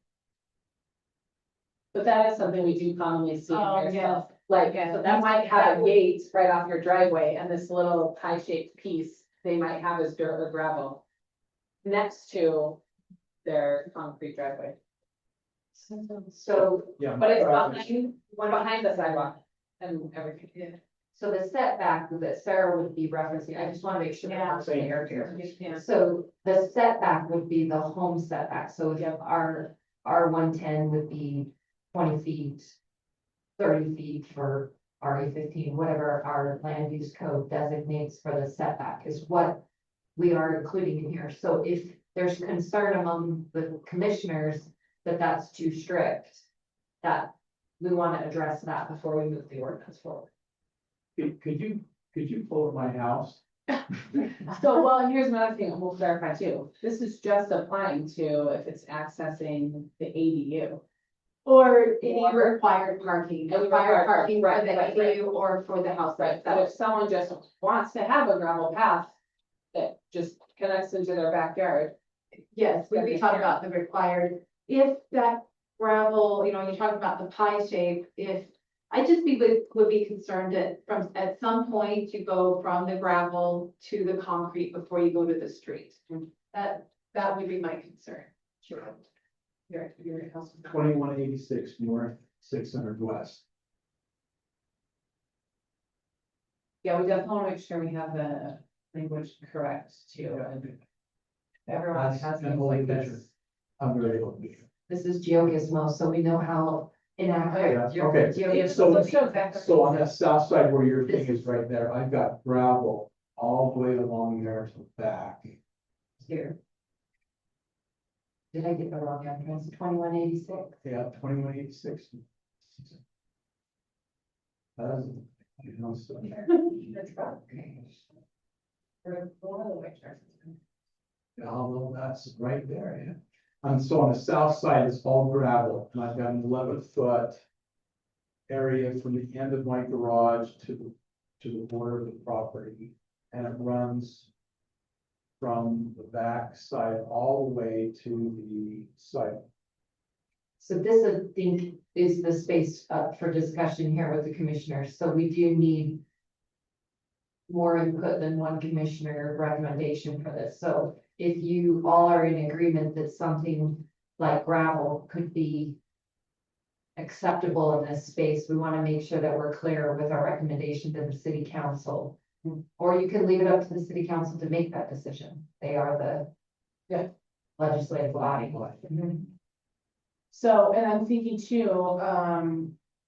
But that is something we do commonly see in Oh, Harrisville. yes. Like, Yeah. so that might have a gate right off your driveway and this little pie-shaped piece, they might have as dirt or gravel next to their concrete driveway. So, Yeah. But it's behind the sidewalk and everything. so the setback that Sarah would be referencing, I just want to make sure Yeah. we're clear here. Yeah. So the setback would be the home setback, so if our R110 would be 20 feet. 30 feet for RE15, whatever our land use code designates for the setback is what we are including in here. So if there's concern among the commissioners that that's too strict, that we want to address that before we move the ordinance forward. Could you pull up my house? So, well, and here's another thing that we'll clarify too. This is just applying to if it's accessing the ADU. Or any required parking, Any required required parking for parking, the right, ADU or for the house Right, but if someone just wants to have a gravel path that just connects into their backyard. Yes, we'd be talking about the required, if that gravel, you know, you're talking about the pie shape, if. I just would be concerned that at some point you go from the gravel to the concrete before you go to the street. That would be my concern. Sure. Your house. 2186 north, 600 west. Yeah, we definitely want to make sure we have the language correct too. And everyone That's has an things old like picture. this. I'm very old. This is GeoGizmo, so we know how inaccurate. Yeah, okay. GeoGizmo. So on that south side where your thing is right there, I've got gravel all the way along there to the back. Here. Did I get the wrong address? 2186. Yeah, 2186. Although that's right there, yeah. And so on the south side, it's all gravel, and I've got an 11-foot area from the end of my garage to the border of the property, and it runs from the back side all the way to the side. So this, I think, is the space up for discussion here with the commissioners, so we do need more input than one commissioner recommendation for this, so if you all are in agreement that something like gravel could be acceptable in this space, we want to make sure that we're clear with our recommendation to the city council. Or you can leave it up to the city council to make that decision, they are the legislative body. So, and I'm thinking too,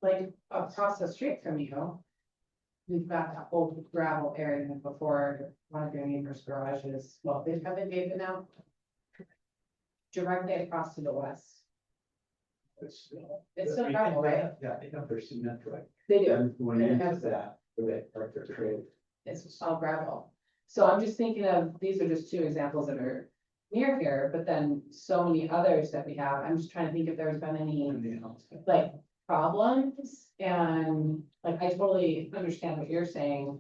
like across the street from you. We've got that old gravel area before one of your neighbor's garages, well, they have it paved now. Directly across to the west. It's still gravel, right? Yeah, they have their cement right. They do, And going And it into has- that, where they park their trailer. it's all gravel. So I'm just thinking of, these are just two examples that are near here, but then so many others that we have. I'm just trying to think if there's been any And the house. like problems and like I totally understand what you're saying.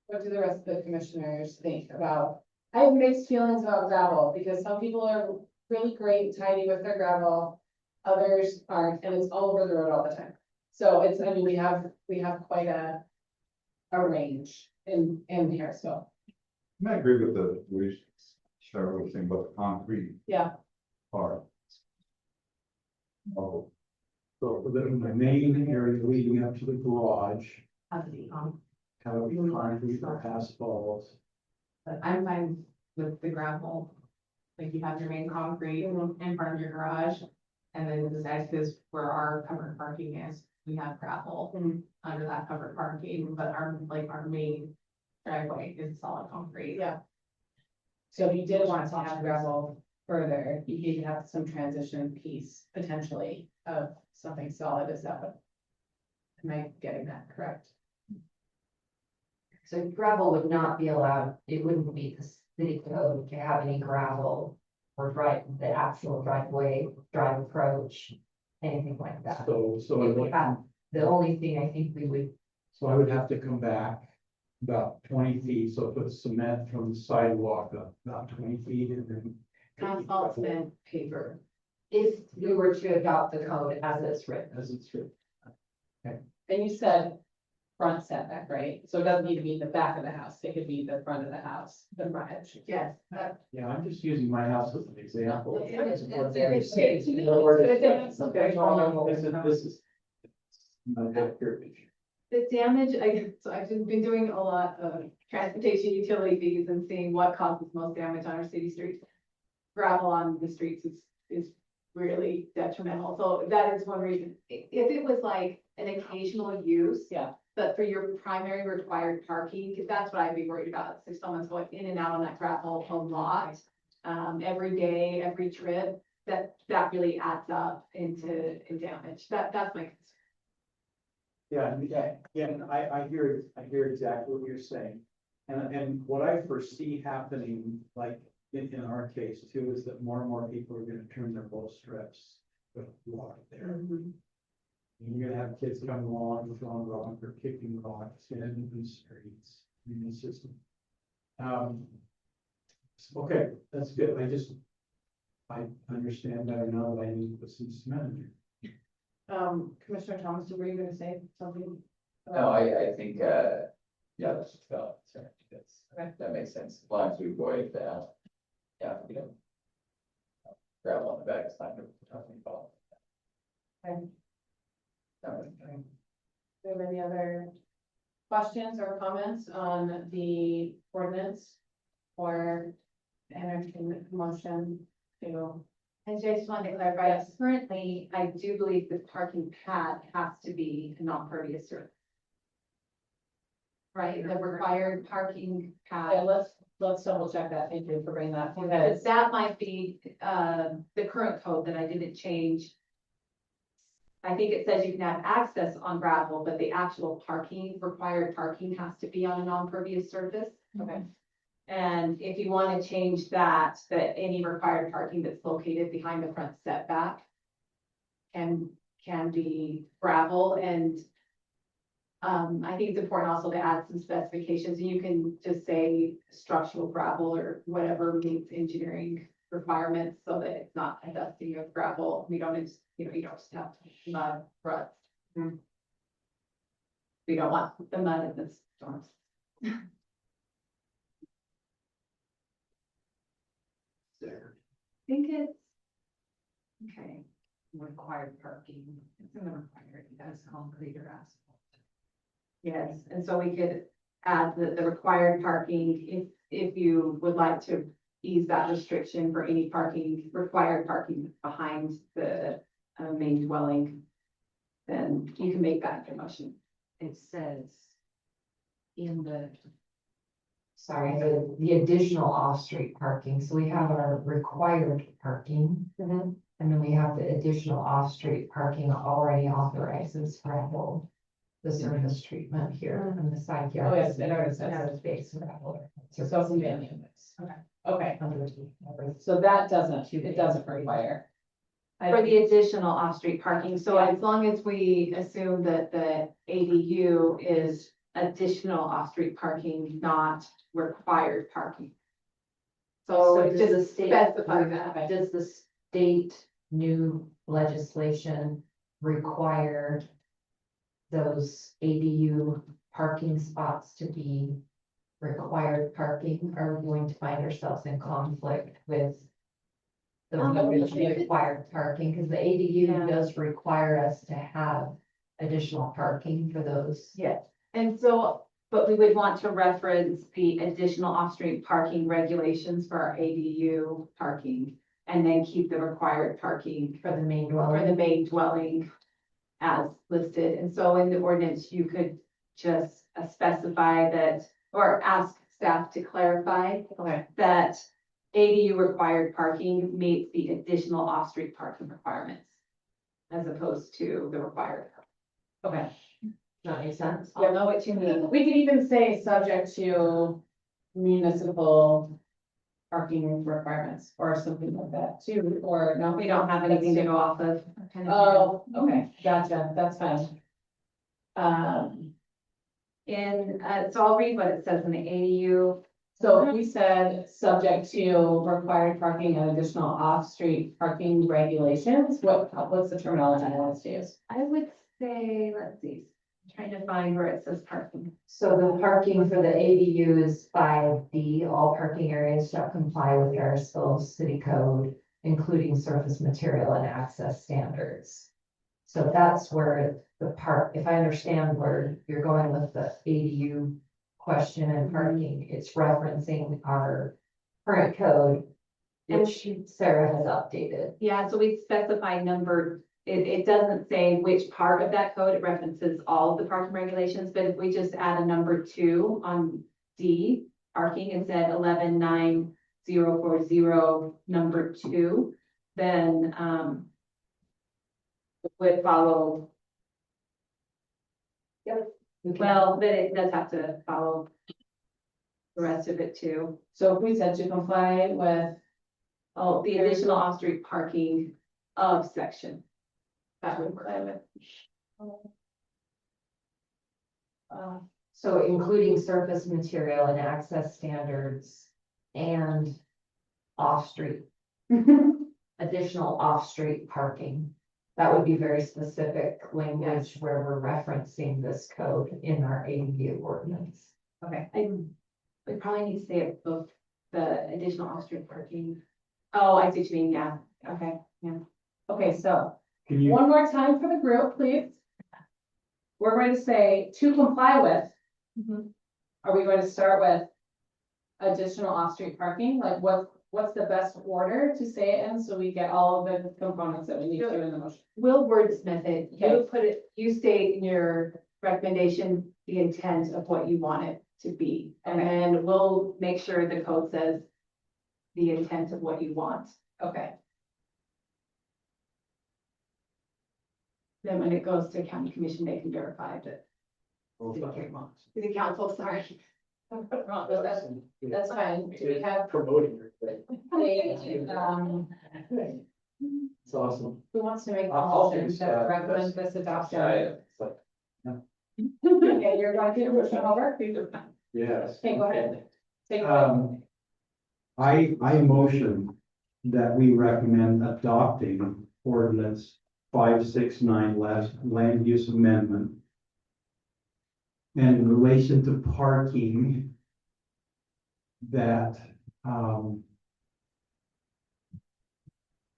What do the rest of the commissioners think about? I have mixed feelings about gravel because some people are really great and tidy with their gravel. Others aren't, and it's all over the road all the time. So it's, I mean, we have quite a range in Harrisville. I agree with the, we, Cheryl was saying about the concrete Yeah. part. Oh. So for the main area leading up to the garage, have it be concrete or asphalt. But I'm fine with the gravel. Like you have your main concrete in front of your garage. And then the side is where our covered parking is, we have gravel under that covered parking, but our main driveway is solid concrete. Yeah. So if you did want to have gravel further, you need to have some transition piece potentially of something solid, is that what? Am I getting that correct? So gravel would not be allowed, it wouldn't meet the city code to have any gravel or the actual driveway, drive approach, anything like that. So It would have, the only thing I think we would, So I would have to come back about 20 feet, so put cement from the sidewalk up about 20 feet and then. Asphalt and paver. if we were to adopt the code as it's written. As it's written. And you said front setback, right? So it doesn't need to be the back of the house, it could be the front of the house, the front edge. Yes. Yeah, I'm just using my house as an example. It's This is. My picture. The damage, so I've just been doing a lot of transportation utility fees and seeing what causes most damage on our city streets. Gravel on the streets is really detrimental, so that is one reason. If it was like an occasional use. Yeah. But for your primary required parking, because that's what I'd be worried about, if someone's going in and out on that gravel a lot. Every day, every trip, that really adds up in damage, that's my concern. Yeah, and I hear exactly what you're saying. And what I foresee happening, like in our case too, is that more and more people are gonna turn their bow strips with water there. And you're gonna have kids coming along, throwing rocks or kicking rocks in the streets. I mean, it's just. Okay, that's good. I understand better now that I need to put some cement in there. Commissioner Thomas, were you gonna say something? No, I think, yeah, that's just valid, sorry, that makes sense, as long as we avoid that. Yeah, you know. Gravel on the back, it's not gonna be talking about. Okay. No, Do you have any other questions or comments on the ordinance or entertainment motion to? And I just wanted to clarify, currently, I do believe the parking pad has to be a non-pervious surface. Right, the required parking Yeah, pad, let's double check that. Thank you for bringing that. because that might be, the current code that I didn't change. I think it says you can have access on gravel, but the actual required parking has to be on a non-pervious surface. Okay. And if you want to change that any required parking that's located behind the front setback can be gravel, and I think it's important also to add some specifications. You can just say structural gravel or whatever meets engineering requirements so that it's not a dusting of gravel. You don't just have mud ruts. We don't want the mud in the storms. I think it's, okay, Required parking, it's in the required, as concrete or asphalt. yes, and so we could add the required parking if you would like to ease that restriction for any required parking behind the main dwelling. Then you can make that your motion. It says in the, Sorry, the additional off-street parking, so we have our required parking. And then we have the additional off-street parking already authorizes gravel. The surface treatment here on the side yard. Oh, yes, it already says. Has base gravel. So self-conveying. Okay. Okay, Underneath. so that doesn't require. For the additional off-street parking, so as long as we assume that the ADU is additional off-street parking, not required parking. So it does the just state, specify that. does the state new legislation require those ADU parking spots to be required parking? Are we going to find ourselves in conflict with the required parking? Because the ADU does require us to have additional parking for those. Yes, and so, but we would want to reference the additional off-street parking regulations for our ADU parking. And then keep the required parking For the main for the dwelling. main dwelling as listed. And so in the ordinance, you could just specify that, or ask staff to clarify Okay, that ADU required parking meets the additional off-street parking requirements as opposed to the required. okay. That makes sense. I know what you mean. We could even say subject to municipal parking requirements or something like that too, or no? We don't have anything to go off of. Oh, okay, gotcha, that's fine. So I'll read what it says in the ADU. So if we said, subject to required parking and additional off-street parking regulations, what's the terminology you want us to use? I would say, let's see, trying to find where it says parking. So the parking for the ADU is 5D, all parking areas shall comply with Harrisville City Code, including surface material and access standards. So that's where the part, if I understand where you're going with the ADU question and parking, it's referencing our current code, which Sarah has updated. Yeah, so we specify number, it doesn't say which part of that code, it references all of the parking regulations, but if we just add a number 2 on D, parking, and said 119040, number 2, then, it would follow. Well, but it does have to follow the rest of it too. So if we said to comply with, Oh, the additional off-street parking of section. That would work. So including surface material and access standards and off-street, additional off-street parking. That would be very specific language where we're referencing this code in our ADU ordinance. Okay, we probably need to say it both, the additional off-street parking. Oh, I see what you mean, yeah, okay, yeah. okay, so Can you, one more time for the group, please. We're going to say to comply with. Are we going to start with additional off-street parking? Like what's the best order to say it in so we get all of the components that we need to in the motion? We'll wordsmith it, Okay. you put it, you state in your recommendation the intent of what you want it to be. And Okay. then we'll make sure the code says the intent of what you want. Okay, Then when it goes to county commission, they can verify that. The council, sorry. that's fine. Do we have promoting your thing. It's awesome. who wants to make a I'll motion do to that. recommend this adoption? It's like, Okay, you're going to push it over? Yes. Okay, go ahead. Take it. I motion that we recommend adopting ordinance 569 land use amendment. And in relation to parking, that,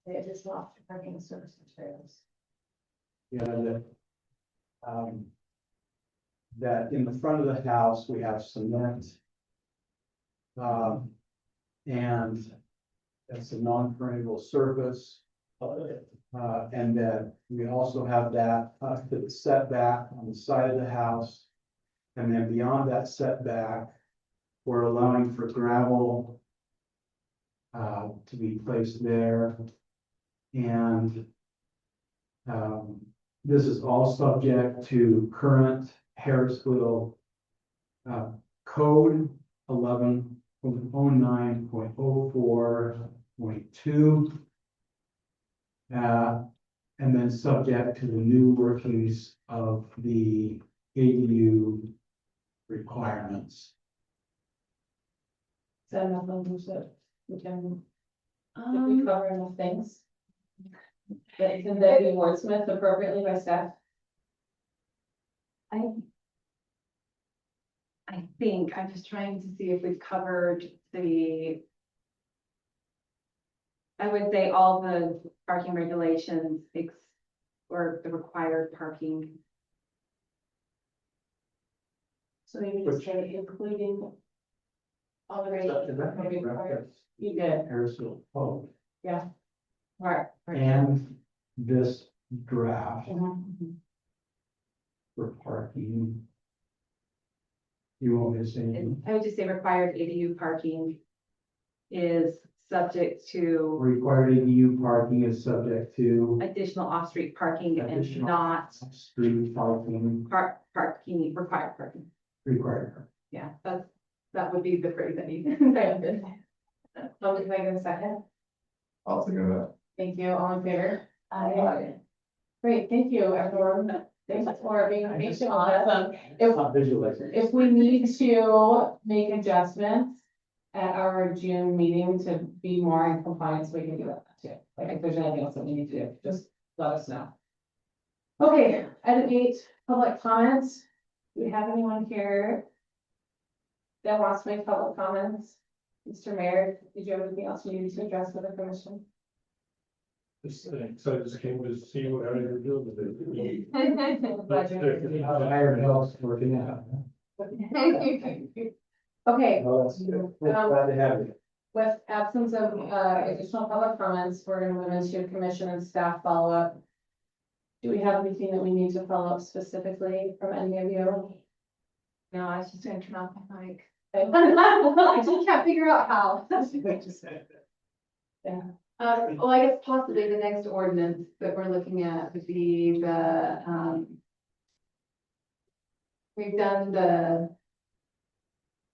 The additional off-street parking service materials. yeah, that in the front of the house, we have cement. And that's a non-permeable surface. And that we also have that to the setback on the side of the house. And then beyond that setback, we're allowing for gravel to be placed there. And this is all subject to current Harrisville code 11.09.04.2. And then subject to the new workings of the ADU requirements. Is that enough on did we cover enough things? That can that be wordsmith appropriately by staff? I think, I'm just trying to see if we've covered the. I would say all the parking regulations, or the required parking. So maybe just say including. All the regulations. You did, Harrisville code right. and this draft Mhm. for parking. You want me to say anything? I would just say required ADU parking is subject to Required ADU parking is subject to additional off-street parking and Additional. not street parking parking, required parking. required. Yeah, that would be the phrase I need. Can I get a second? I'll think of that. Thank you, all in favor? Great, thank you, everyone. Thanks for being patient with us. It's not visualizing. If we need to make adjustments, at our June meeting to be more in compliance, we can do that too. Like if there's anything else that we need to do, just let us know. Okay, item 8, public comments. Do we have anyone here that wants to make public comments? Mr. Mayor, did you have anything else you needed to address with the commission? Just, so I just came to see what how you're doing with it. Glad you're How the higher health's working out. Okay, Oh, that's good. We're glad to have you. with absence of additional public comments, we're gonna move into commission and staff follow-up. Do we have anything that we need to follow up specifically from any of you? No, I was just gonna turn off my mic. I I just can't figure out how. Yeah. Well, I guess possibly the next ordinance that we're looking at would be we've done the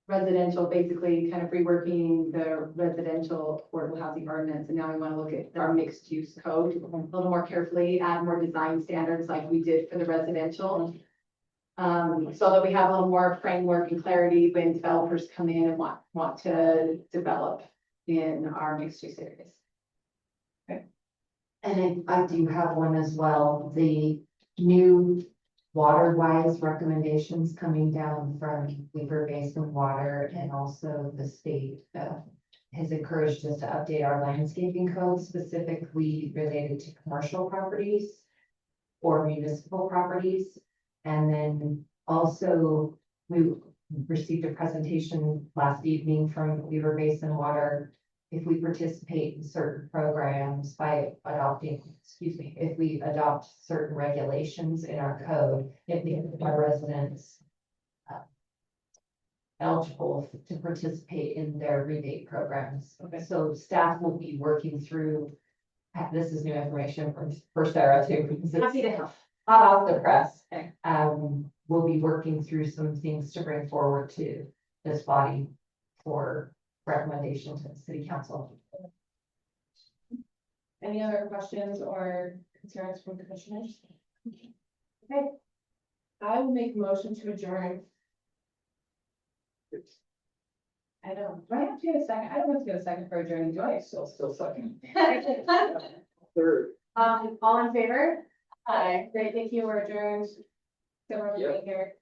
residential, basically kind of reworking the residential affordable housing ordinance, and now we want to look at our mixed use code a little more carefully, add more design standards like we did for the residential. So that we have a little more framework and clarity when developers come in and want to develop in our mixed use areas. And I do have one as well, the new water wise recommendations coming down from Weaver Basin Water, and also the state has encouraged us to update our landscaping code specifically related to commercial properties or municipal properties. And then also we received a presentation last evening from Weaver Basin Water. If we participate in certain programs by adopting, if we adopt certain regulations in our code, it makes our residents eligible to participate in their rebate programs. Okay. So staff will be working through, this is new information for Sarah too. Because it's Happy to help. hot off the press. Okay. We'll be working through some things to bring forward to this body for recommendation to the city council. Any other questions or concerns from commissioners? Okay. I will make a motion to adjourn. I don't, do I have to get a second? I don't have to get a second for adjourning, do I? Still second. Third. All in favor? Aye. Great, thank you, we're adjourned. So we're Yep. here.